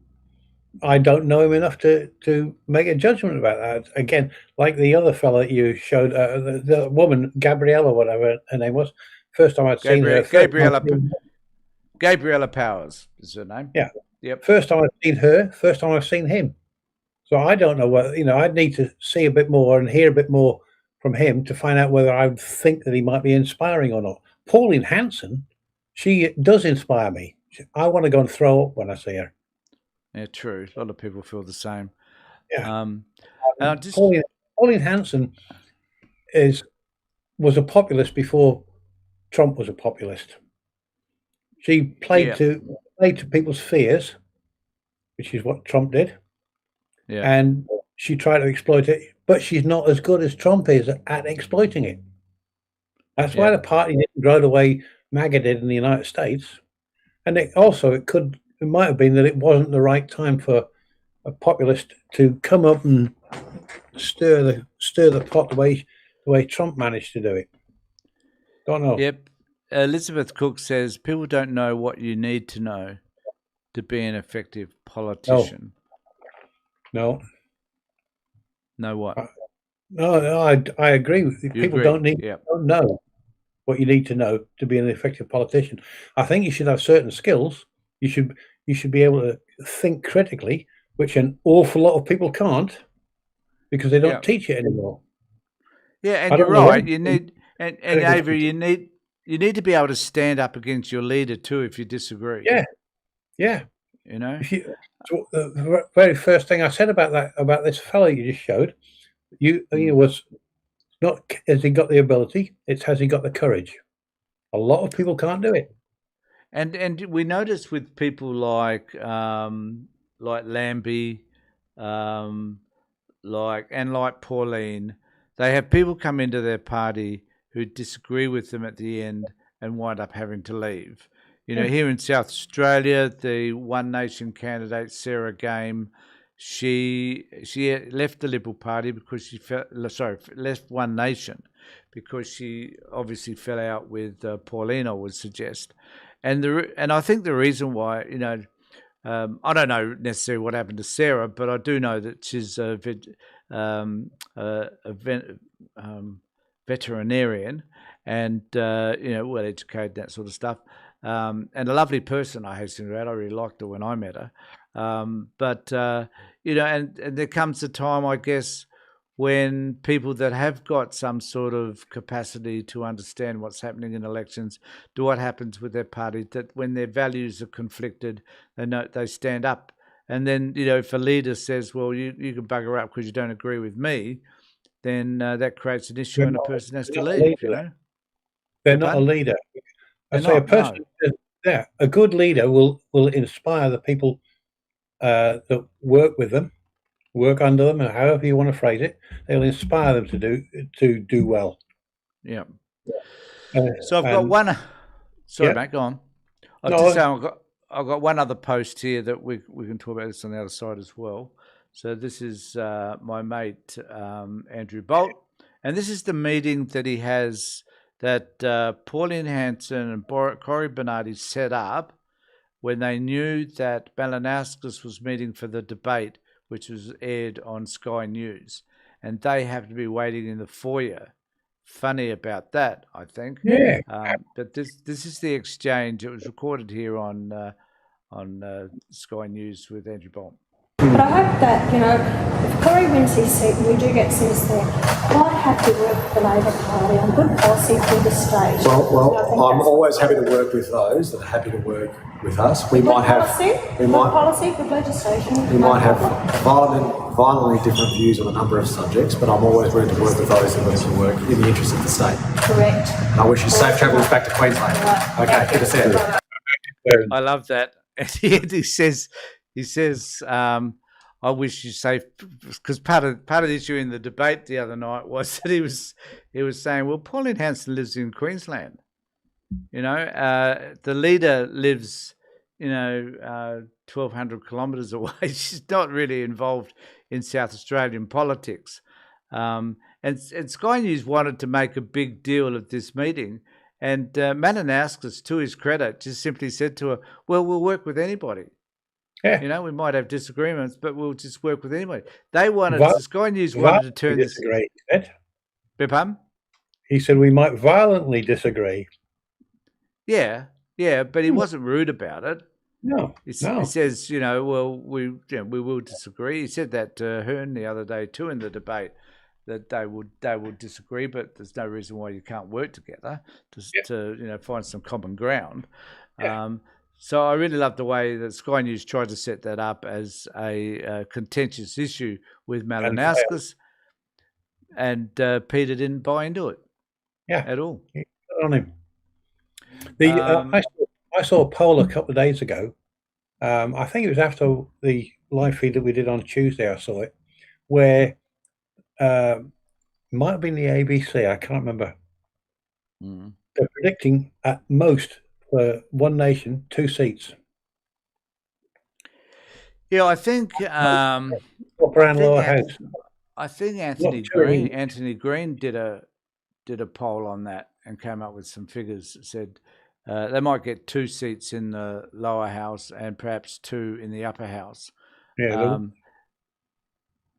I don't know him enough to make a judgment about that. Again, like the other fella that you showed, the woman, Gabriella, whatever her name was, first time I'd seen her.
Gabriella Powers is her name.
Yeah.
Yep.
First time I've seen her, first time I've seen him. So I don't know what, I'd need to see a bit more and hear a bit more from him to find out whether I would think that he might be inspiring or not. Pauline Hanson, she does inspire me. I want to go and throw up when I see her.
Yeah, true. A lot of people feel the same.
Yeah.
And
Pauline Hanson, was a populist before Trump was a populist. She played to people's fears, which is what Trump did, and she tried to exploit it. But she's not as good as Trump is at exploiting it. That's why the party didn't grow the way MAGA did in the United States. And it might have been that it wasn't the right time for a populist to come up and stir the pot the way Trump managed to do it. Don't know.
Yep. Elizabeth Cook says people don't know what you need to know to be an effective politician.
No.
Know what?
No, I agree with you. People don't know what you need to know to be an effective politician. I think you should have certain skills. You should be able to think critically, which an awful lot of people can't because they don't teach it anymore.
Yeah, and you're right. You need and Avery, you need to be able to stand up against your leader too if you disagree.
Yeah.
You know?
The very first thing I said about this fellow you just showed, was not has he got the ability, it's has he got the courage. A lot of people can't do it.
And we notice with people like Lambie, like Pauline, they have people come into their party who disagree with them at the end and wind up having to leave. You know, here in South Australia, the One Nation candidate, Sarah Game, she left the Liberal Party because left One Nation because she obviously fell out with Pauline, I would suggest. And I think the reason why, I don't know necessarily what happened to Sarah, but I do know that she's a veterinarian and, well educated, that sort of stuff. And a lovely person, I hasten to add. I really liked her when I met her. And there comes a time, I guess, when people that have got some sort of capacity to understand what's happening in elections, do what happens with their party, that when their values are conflicted, they stand up. And then, if a leader says, well, you can bugger up because you don't agree with me, then that creates an issue and a person has to leave,
They're not a leader. A good leader will inspire the people that work with them, work under them, or however you want to phrase it. They'll inspire them to do well.
Yeah. So I've got one. Sorry, mate. Go on. I've got one other post here that we can talk about this on the other side as well. So this is my mate Andrew Bolt, and this is the meeting that he has that Pauline Hanson and Cory Bernardi set up when they knew that Malinowskis was meeting for the debate, which was aired on Sky News, and they have to be waiting in the foyer. Funny about that, I think.
Yeah.
But this is the exchange. It was recorded here on Sky News with Andrew Bolt.
But I hope that, if Cory wins his seat and we do get Sis there, I'd have to work with the Labor Party on good policy for the state.
Well, I'm always happy to work with those that are happy to work with us. We might have
policy, good legislation.
We might have violently different views on a number of subjects, but I'm always ready to work with those that want to work in the interest of the state.
Correct.
I wish you safe travels back to Queensland.
Right.
Okay, good to see you.
I love that. At the end, he says, I wish you safe, because part of the issue in the debate the other night was that he was saying, well, Pauline Hanson lives in Queensland. The leader lives, 1,200 kilometres away. She's not really involved in South Australian politics. And Sky News wanted to make a big deal of this meeting. And Malinowskis, to his credit, just simply said to her, well, we'll work with anybody.
Yeah.
We might have disagreements, but we'll just work with anybody. They wanted, Sky News wanted to turn this...
Pardon? He said we might violently disagree.
Yeah, but he wasn't rude about it.
No.
He says, well, we will disagree. He said that to Hearn the other day too in the debate, that they would disagree, but there's no reason why you can't work together to find some common ground.
Yeah.
So I really love the way that Sky News tried to set that up as a contentious issue with Malinowskis. and Peter didn't buy into it.
Yeah.
At all.
Good on him. I saw a poll a couple of days ago. I think it was after the live feed that we did on Tuesday. I saw it, where might have been the ABC. I can't remember. They're predicting at most for One Nation 2 seats.
Yeah, I think
Upper and lower house.
I think
Not touring.
Anthony Green did a poll on that and came up with some figures that said they might get 2 seats in the lower house and perhaps 2 in the upper house.
Yeah,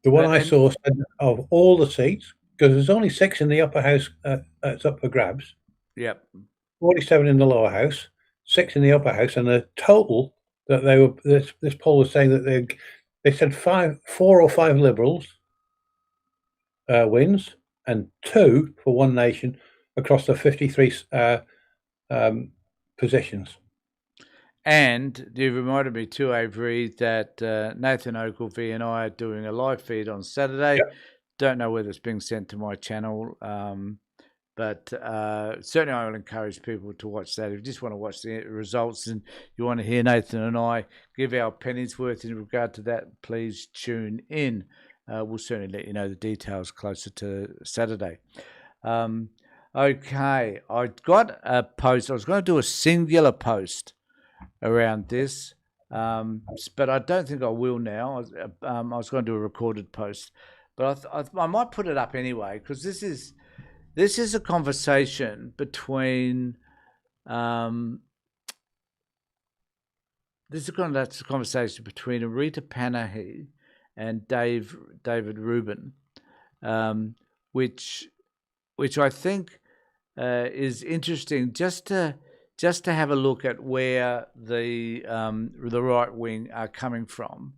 the one I saw said of all the seats, because there's only 6 in the upper house, it's up for grabs.
Yep.
47 in the lower house, 6 in the upper house, and the total that they were. This poll was saying that they said 4 or 5 Liberals wins and 2 for One Nation across the 53 positions.
And you reminded me too, Avery, that Nathan Ogilvie and I are doing a live feed on Saturday.
Yep.
Don't know whether it's being sent to my channel, but certainly I will encourage people to watch that. If you just want to watch the results and you want to hear Nathan and I give our pennies worth in regard to that, please tune in. We'll certainly let you know the details closer to Saturday. Okay, I got a post. I was going to do a singular post around this, but I don't think I will now. I was going to do a recorded post, but I might put it up anyway, because this is a conversation between that's a conversation between Rita Panahi and David Rubin, which I think is interesting just to have a look at where the right wing are coming from,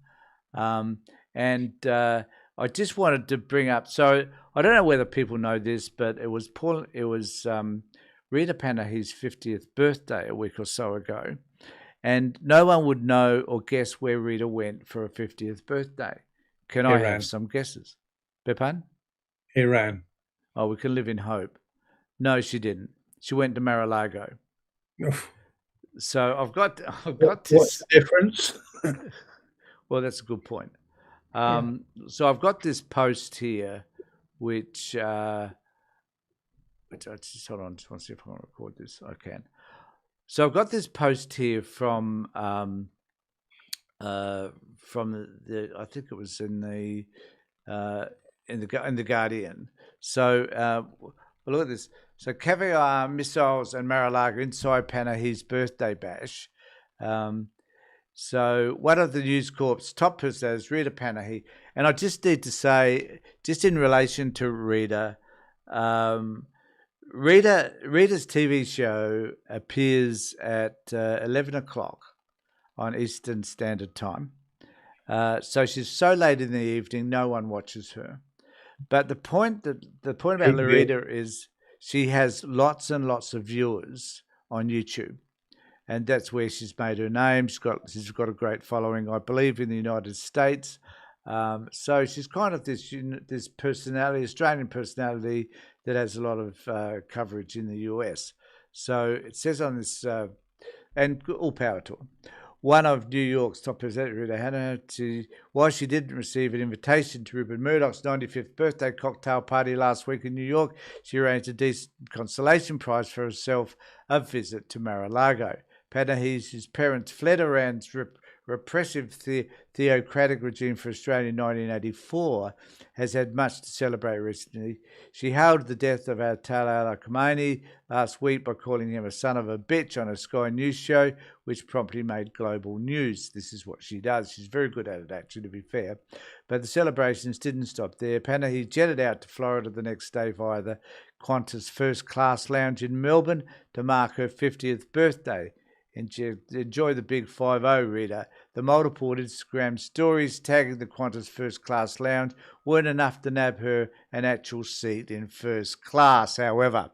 and I just wanted to bring up. So I don't know whether people know this, but it was Rita Panahi's 50th birthday a week or so ago, and no one would know or guess where Rita went for her 50th birthday. Can I have some guesses? Bepan?
Iran.
Oh, we can live in hope. No, she didn't. She went to Mar-a-Lago. So I've got this.
What's the difference?
Well, that's a good point. So I've got this post here, which I just hold on. Just want to see if I want to record this. I can. So I've got this post here from the I think it was in the Guardian. So look at this. So caviar, missiles, and Mar-a-Lago inside Panahi's birthday bash. So one of the News Corp's top personalities, Rita Panahi, and I just need to say, just in relation to Rita, Rita's TV show appears at 11 o'clock on Eastern Standard Time. So she's so late in the evening, no one watches her. But the point about Rita is she has lots and lots of viewers on YouTube, and that's where she's made her name. She's got a great following, I believe, in the United States. So she's kind of this personality, Australian personality, that has a lot of coverage in the US. So it says on this, and all power to her. One of New York's top personalities, Rita Hannah, while she didn't receive an invitation to Rupert Murdoch's 95th birthday cocktail party last week in New York, she arranged a decent consolation prize for herself, a visit to Mar-a-Lago. Panahi, whose parents fled Iran's repressive theocratic regime for Australia in 1984, has had much to celebrate recently. She hailed the death of Ayatollah Khomeini last week by calling him a son of a bitch on a Sky News show, which promptly made global news. This is what she does. She's very good at it, actually, to be fair. But the celebrations didn't stop there. Panahi jetted out to Florida the next day via the Qantas First Class Lounge in Melbourne to mark her 50th birthday. Enjoy the big 5-0, Rita. The multiple Instagram stories tagging the Qantas First Class Lounge weren't enough to nab her an actual seat in first class. However,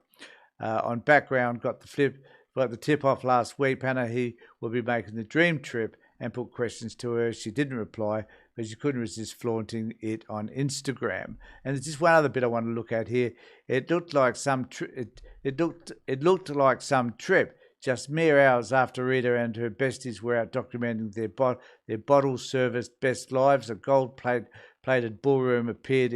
on background, got the tip off last week. Panahi will be making the dream trip and put questions to her. She didn't reply, but she couldn't resist flaunting it on Instagram. And there's just one other bit I want to look at here. It looked like some it looked like some trip. Just mere hours after Rita and her besties were out documenting their bottle-serviced best lives, a gold-plated ballroom appeared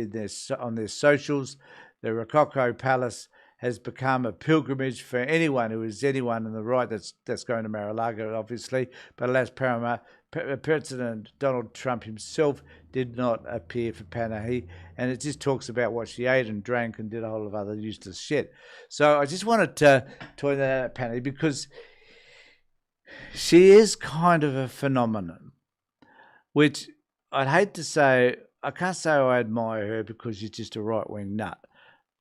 on their socials. The Rococo Palace has become a pilgrimage for anyone who is anyone in the right that's going to Mar-a-Lago, obviously. But alas, President Donald Trump himself did not appear for Panahi, and it just talks about what she ate and drank and did a whole lot of other useless shit. So I just wanted to point that out at Panahi because she is kind of a phenomenon, which I'd hate to say, I can't say I admire her because she's just a right-wing nut,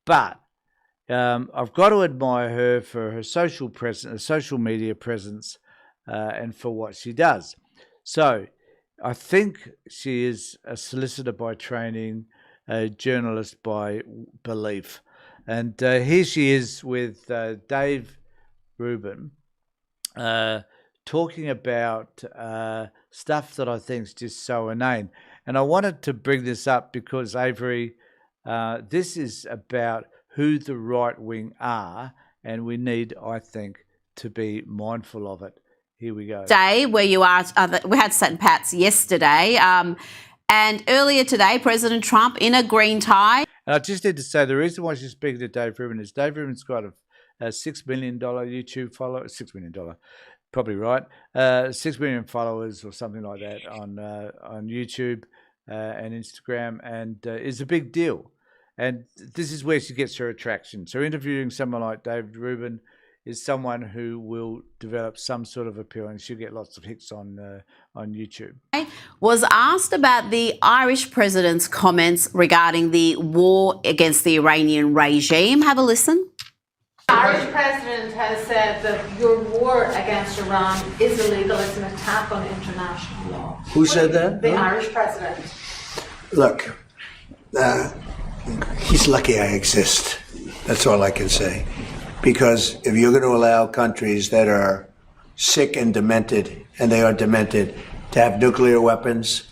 but I've got to admire her for her social media presence, and for what she does. So I think she is a solicitor by training, a journalist by belief. And here she is with Dave Rubin talking about stuff that I think is just so inane. And I wanted to bring this up because, Avery, this is about who the right wing are, and we need, I think, to be mindful of it. Here we go.
Day where you are, we had St. Pat's yesterday, and earlier today, President Trump in a green tie.
And I just need to say the reason why she's speaking to Dave Rubin is Dave Rubin's got a $6 million YouTube follower, $6 million, probably right, 6 million followers or something like that on YouTube and Instagram, and is a big deal. And this is where she gets her attraction. So interviewing someone like David Rubin is someone who will develop some sort of appeal, and she'll get lots of hits on YouTube.
Was asked about the Irish president's comments regarding the war against the Iranian regime. Have a listen.
The Irish president has said that your war against Iran is illegal. It's an attack on international law.
Who said that?
The Irish president.
Look, he's lucky I exist. That's all I can say. Because if you're going to allow countries that are sick and demented, and they are demented, to have nuclear weapons,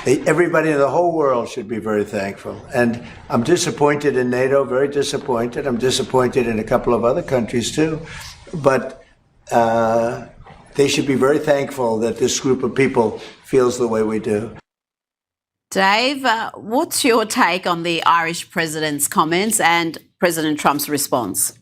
everybody in the whole world should be very thankful. And I'm disappointed in NATO, very disappointed. I'm disappointed in a couple of other countries too. But they should be very thankful that this group of people feels the way we do.
Dave, what's your take on the Irish president's comments and President Trump's response?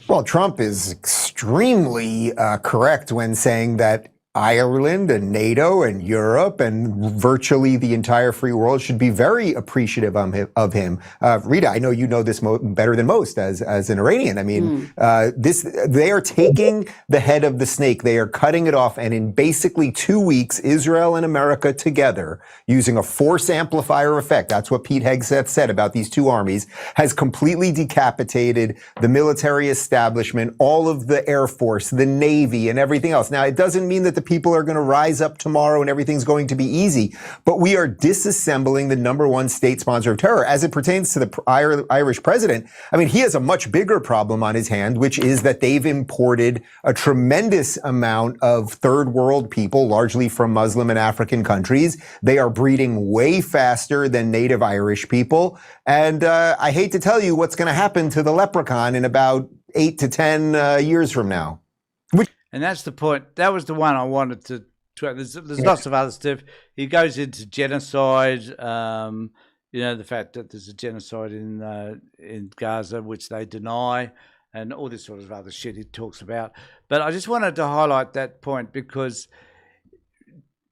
Well, Trump is extremely correct when saying that Ireland and NATO and Europe and virtually the entire free world should be very appreciative of him. Rita, I know you know this better than most as an Iranian. I mean, they are taking the head of the snake. They are cutting it off. And in basically 2 weeks, Israel and America together, using a force amplifier effect, that's what Pete Hegseth said about these two armies, has completely decapitated the military establishment, all of the Air Force, the Navy, and everything else. Now, it doesn't mean that the people are going to rise up tomorrow and everything's going to be easy. But we are disassembling the number one state sponsor of terror. As it pertains to the Irish president, I mean, he has a much bigger problem on his hand, which is that they've imported a tremendous amount of third world people, largely from Muslim and African countries. They are breeding way faster than native Irish people. And I hate to tell you what's going to happen to the leprechaun in about 8 to 10 years from now.
And that's the point. That was the one I wanted to. There's lots of other stuff. He goes into genocide. The fact that there's a genocide in Gaza, which they deny, and all this sort of other shit he talks about. But I just wanted to highlight that point because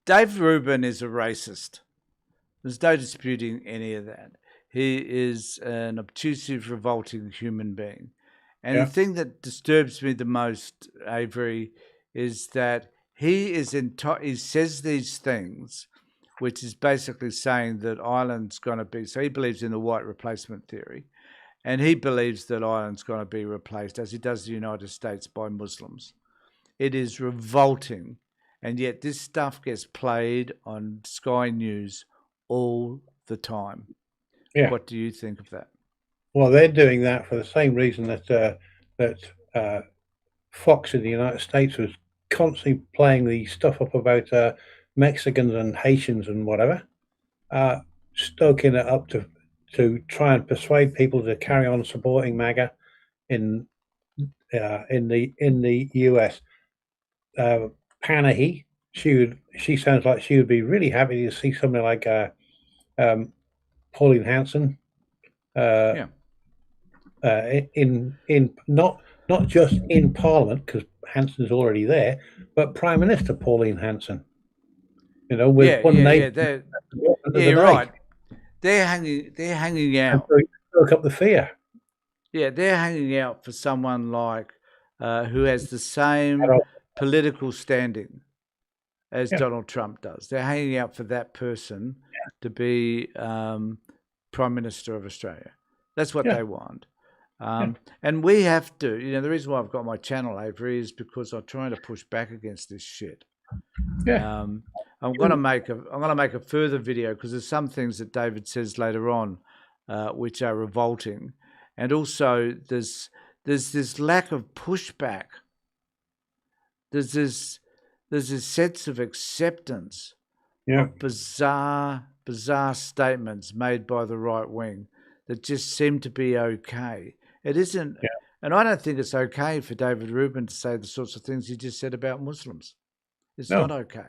Dave Rubin is a racist. There's no disputing any of that. He is an obtrusive, revolting human being. And the thing that disturbs me the most, Avery, is that he says these things, which is basically saying that Ireland's going to be, so he believes in the white replacement theory, and he believes that Ireland's going to be replaced, as he does the United States, by Muslims. It is revolting, and yet this stuff gets played on Sky News all the time. Yeah. What do you think of that?
Well, they're doing that for the same reason that Fox in the United States was constantly playing the stuff up about Mexicans and Haitians and whatever, stoking it up to try and persuade people to carry on supporting MAGA in the US. Panahi, she sounds like she would be really happy to see somebody like Pauline Hanson in not just in Parliament, because Hanson's already there, but Prime Minister Pauline Hanson. With one name.
You're right. They're hanging out.
Broke up the fear.
Yeah, they're hanging out for someone like who has the same political standing as Donald Trump does. They're hanging out for that person to be Prime Minister of Australia. That's what they want. And we have to, the reason why I've got my channel, Avery, is because I'm trying to push back against this shit.
Yeah.
I'm going to make a further video because there's some things that David says later on which are revolting, and also there's this lack of pushback. There's this sense of acceptance of bizarre statements made by the right wing that just seem to be okay. It isn't, and I don't think it's okay for David Rubin to say the sorts of things he just said about Muslims. It's not okay.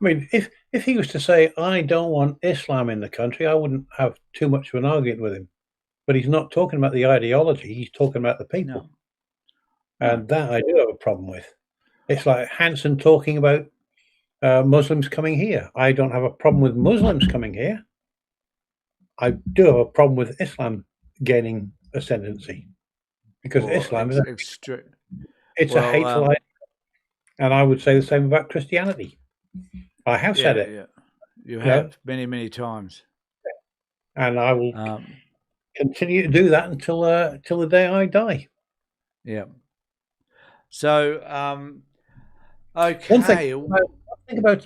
I mean, if he was to say, I don't want Islam in the country, I wouldn't have too much of an argument with him. But he's not talking about the ideology, he's talking about the people. And that I do have a problem with. It's like Hanson talking about Muslims coming here. I don't have a problem with Muslims coming here. I do have a problem with Islam gaining ascendancy. Because Islam is a hateful idea. And I would say the same about Christianity. I have said it.
Yeah. You have many, many times.
And I will continue to do that until the day I die.
Yeah. So, okay.
One thing about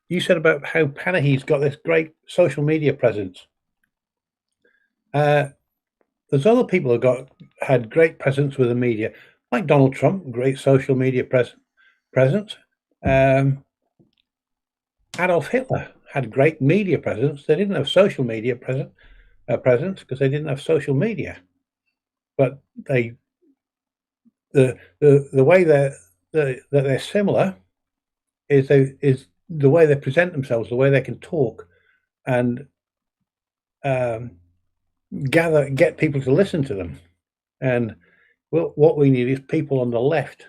you said about how Panahi's got this great social media presence. There's other people who had great presence with the media, like Donald Trump, great social media presence. Adolf Hitler had great media presence. They didn't have social media presence because they didn't have social media. But the way that they're similar is the way they present themselves, the way they can talk, and get people to listen to them. And what we need is people on the left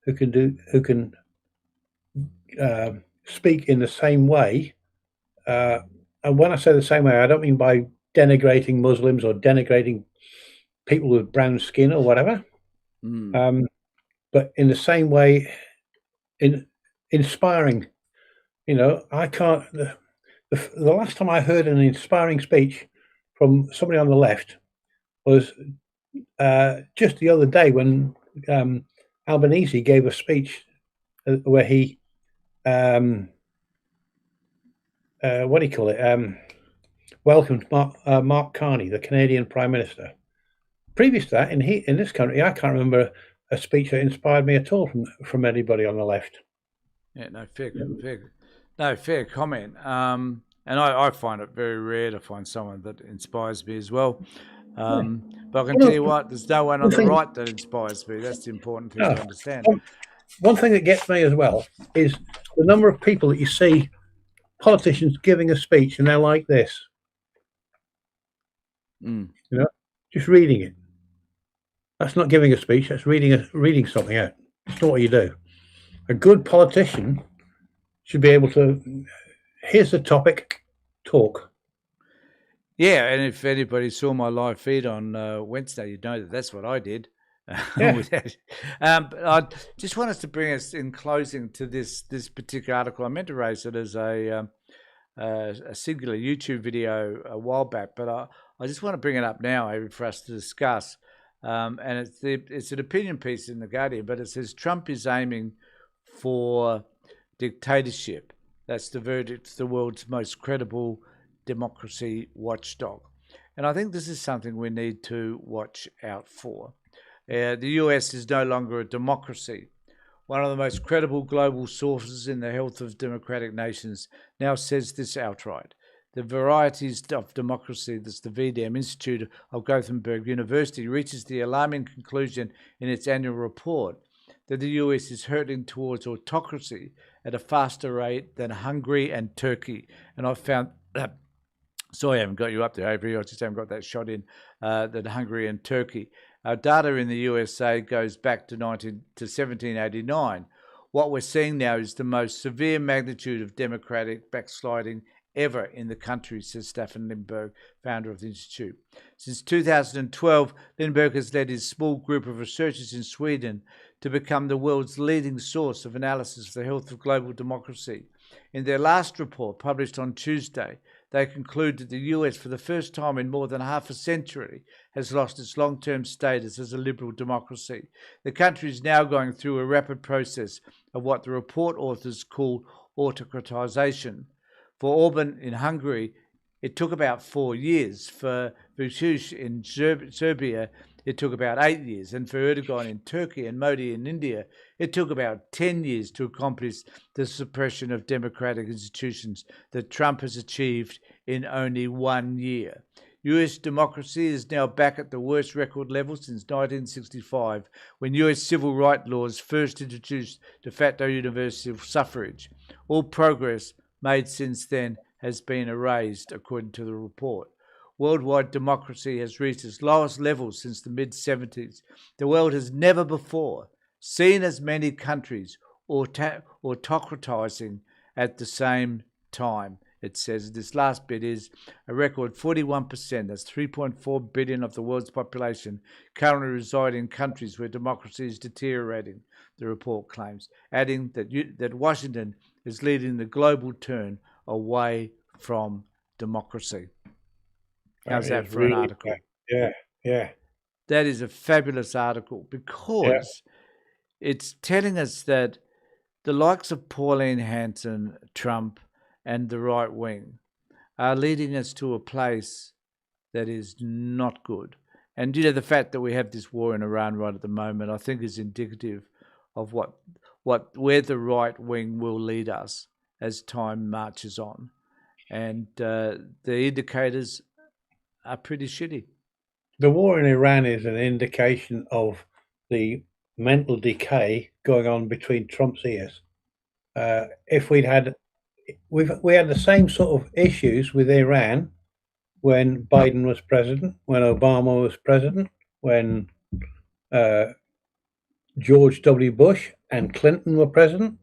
who can speak in the same way. And when I say the same way, I don't mean by denigrating Muslims or denigrating people with brown skin or whatever. But in the same way, inspiring. I can't. The last time I heard an inspiring speech from somebody on the left was just the other day when Albanese gave a speech where he, what do you call it? Welcomed Mark Carney, the Canadian Prime Minister. Previous to that, in this country, I can't remember a speech that inspired me at all from anybody on the left.
Yeah, fair comment. And I find it very rare to find someone that inspires me as well. But I can tell you what, there's no one on the right that inspires me. That's the important thing to understand.
One thing that gets me as well is the number of people that you see politicians giving a speech and they're like this. Just reading it. That's not giving a speech, that's reading something out. It's not what you do. A good politician should be able to, here's the topic, talk.
Yeah, and if anybody saw my live feed on Wednesday, you'd know that that's what I did. But I just want us to bring us in closing to this particular article. I meant to raise it as a singular YouTube video a while back, but I just want to bring it up now, Avery, for us to discuss. And it's an opinion piece in The Guardian, but it says Trump is aiming for dictatorship. That's the verdict. It's the world's most credible democracy watchdog. And I think this is something we need to watch out for. The US is no longer a democracy. One of the most credible global sources in the health of democratic nations now says this outright. The Varieties of Democracy, that's the VDM Institute of Gothenburg University, reaches the alarming conclusion in its annual report that the US is hurtling towards autocracy at a faster rate than Hungary and Turkey. And I've found, sorry I haven't got you up there, Avery, I just haven't got that shot in, that Hungary and Turkey. Our data in the USA goes back to 1789. What we're seeing now is the most severe magnitude of democratic backsliding ever in the country, says Staffan Lindberg, founder of the Institute. Since 2012, Lindberg has led his small group of researchers in Sweden to become the world's leading source of analysis of the health of global democracy. In their last report, published on Tuesday, they conclude that the US, for the first time in more than half a century, has lost its long-term status as a liberal democracy. The country is now going through a rapid process of what the report authors call autocratization. For Orban in Hungary, it took about 4 years. For Vučić in Serbia, it took about 8 years. And for Erdogan in Turkey and Modi in India, it took about 10 years to accomplish the suppression of democratic institutions that Trump has achieved in only 1 year. US democracy is now back at the worst record level since 1965, when US civil rights laws first introduced de facto universal suffrage. All progress made since then has been erased, according to the report. Worldwide democracy has reached its lowest levels since the mid-70s. The world has never before seen as many countries autocratizing at the same time. It says this last bit is a record 41%, that's 3.4 billion of the world's population, currently reside in countries where democracy is deteriorating, the report claims, adding that Washington is leading the global turn away from democracy. How's that for an article?
Yeah.
That is a fabulous article because it's telling us that the likes of Pauline Hanson, Trump, and the right wing are leading us to a place that is not good. And the fact that we have this war in Iran right at the moment, I think, is indicative of where the right wing will lead us as time marches on. And the indicators are pretty shitty.
The war in Iran is an indication of the mental decay going on between Trump's ears. If we had the same sort of issues with Iran when Biden was president, when Obama was president, when George W. Bush and Clinton were president.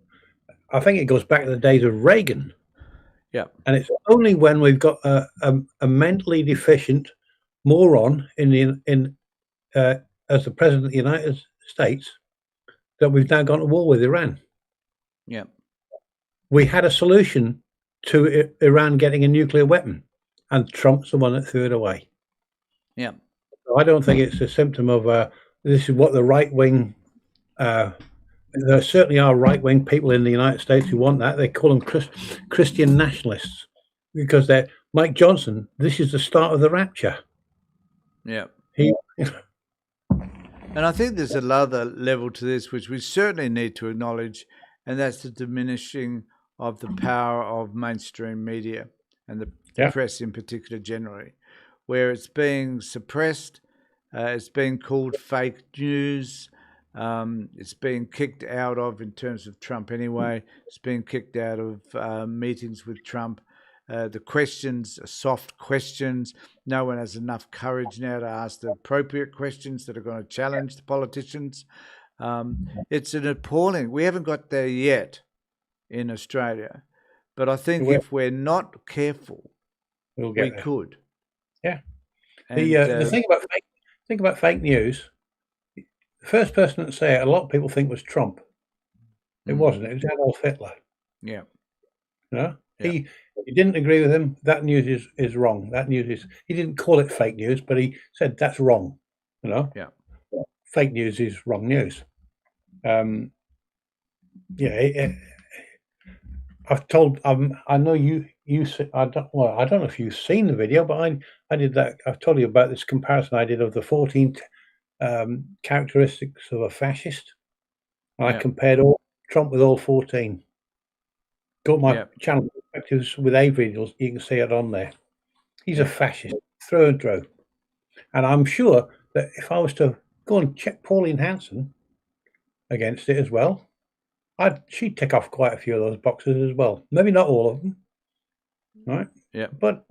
I think it goes back to the days of Reagan.
Yeah.
And it's only when we've got a mentally deficient moron as the president of the United States that we've now gone to war with Iran.
Yeah.
We had a solution to Iran getting a nuclear weapon, and Trump's the one that threw it away.
Yeah.
So I don't think it's a symptom of this is what the right wing. There certainly are right wing people in the United States who want that. They call them Christian nationalists because they're Mike Johnson. This is the start of the rapture.
Yeah. And I think there's another level to this, which we certainly need to acknowledge, and that's the diminishing of the power of mainstream media and the press in particular generally, where it's being suppressed, it's being called fake news, it's being kicked out of, in terms of Trump anyway, it's being kicked out of meetings with Trump. The questions are soft questions. No one has enough courage now to ask the appropriate questions that are going to challenge the politicians. It's an appalling. We haven't got there yet in Australia, but I think if we're not careful, we could.
Yeah.
And,
the thing about fake news. The first person to say it, a lot of people think was Trump. It wasn't. It was Adolf Hitler.
Yeah.
No. Yeah. He didn't agree with him. That news is wrong. That news is. He didn't call it fake news, but he said that's wrong.
Yeah.
Fake news is wrong news. I've told. I know you. I don't know if you've seen the video, but I did that. I've told you about this comparison I did of the 14 characteristics of a fascist. I
Yeah.
compared Trump with all 14. Got my
Yeah.
channel Perspectives with Avery. You can see it on there. He's a
Yeah.
fascist through and through. And I'm sure that if I was to go and check Pauline Hanson against it as well, she'd tick off quite a few of those boxes as well. Maybe not all of them, right?
Yeah.
But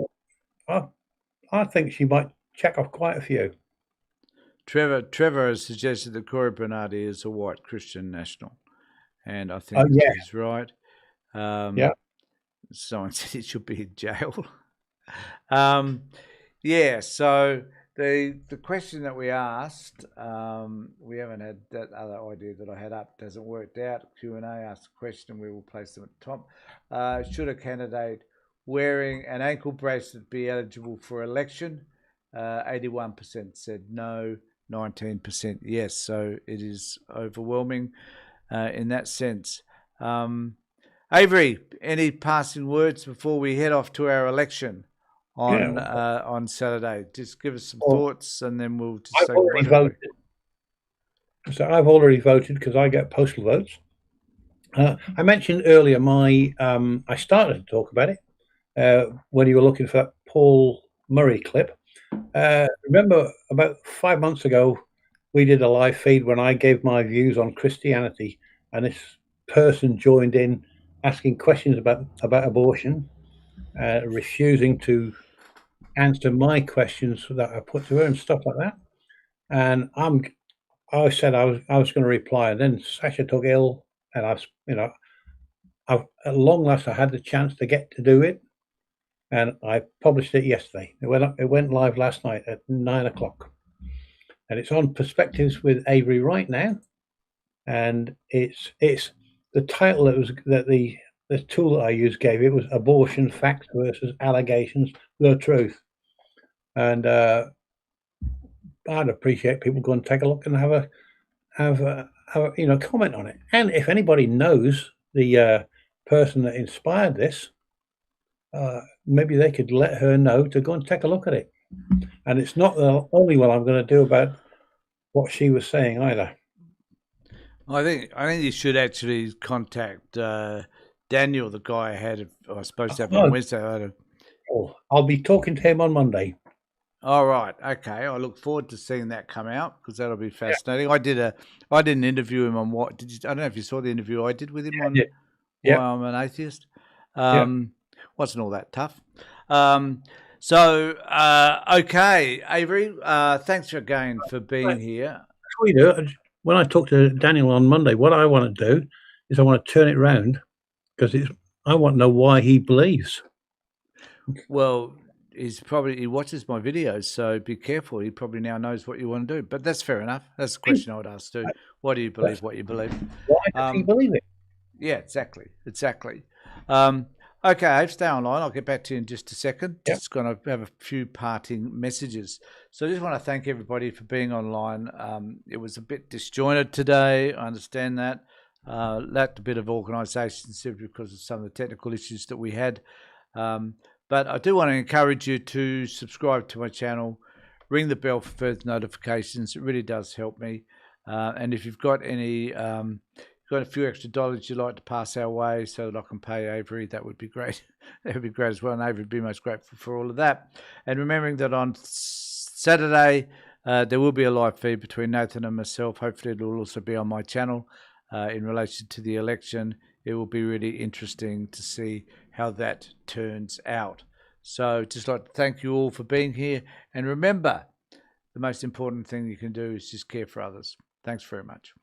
I think she might check off quite a few.
Trevor has suggested that Corey Bernardi is a white Christian national, and I think
Yeah.
he's right.
Yeah.
Someone said he should be in jail. Yeah. So the question that we asked, we haven't had that other idea that I had up. Doesn't worked out. Q&A asked a question. We will place them at the top. Should a candidate wearing an ankle bracelet be eligible for election? 81% said no. 19% yes. So it is overwhelming in that sense. Avery, any passing words before we head off to our election on Saturday? Just give us some thoughts, and then we'll just say
already voted. So I've already voted because I get postal votes. I mentioned earlier I started to talk about it when you were looking for that Paul Murray clip. Remember about 5 months ago, we did a live feed when I gave my views on Christianity, and this person joined in asking questions about abortion, refusing to answer my questions that I put to her and stuff like that. And I said I was going to reply, and then Sasha took ill, and I've at long last I had the chance to get to do it, and I published it yesterday. It went live last night at 9 o'clock, and it's on Perspectives with Avery right now. And it's the title that the tool that I used gave it was Abortion Facts versus Allegations, the Truth. And I'd appreciate people go and take a look and have a comment on it. And if anybody knows the person that inspired this, maybe they could let her know to go and take a look at it. And it's not the only one I'm going to do about what she was saying either.
I think you should actually contact Daniel, the guy I was supposed to have on Wednesday.
I'll be talking to him on Monday.
All right, okay. I look forward to seeing that come out because that'll be fascinating. Yeah. I did an interview him on I don't know if you saw the interview I did with him on Why I'm an Atheist. Wasn't all that tough. Okay, Avery. Thanks again for being here.
Before you do it, when I talk to Daniel on Monday, what I want to do is I want to turn it round because I want to know why he believes.
Well, he watches my videos, so be careful. He probably now knows what you want to do, but that's fair enough. That's the question I would ask too. Why do you believe what you believe?
Why does he believe it?
Yeah, exactly. Okay, Abe, stay online. I'll get back to you in just a second.
Yep.
Just going to have a few parting messages. So I just want to thank everybody for being online. It was a bit disjointed today. I understand that. Lacked a bit of organisation simply because of some of the technical issues that we had. But I do want to encourage you to subscribe to my channel, ring the bell for further notifications. It really does help me. And if you've got got a few extra dollars you'd like to pass our way so that I can pay Avery, that would be great. That would be great as well, and Avery would be most grateful for all of that. And remembering that on Saturday, there will be a live feed between Nathan and myself. Hopefully it will also be on my channel in relation to the election. It will be really interesting to see how that turns out. So just like to thank you all for being here. And remember, the most important thing you can do is just care for others. Thanks very much.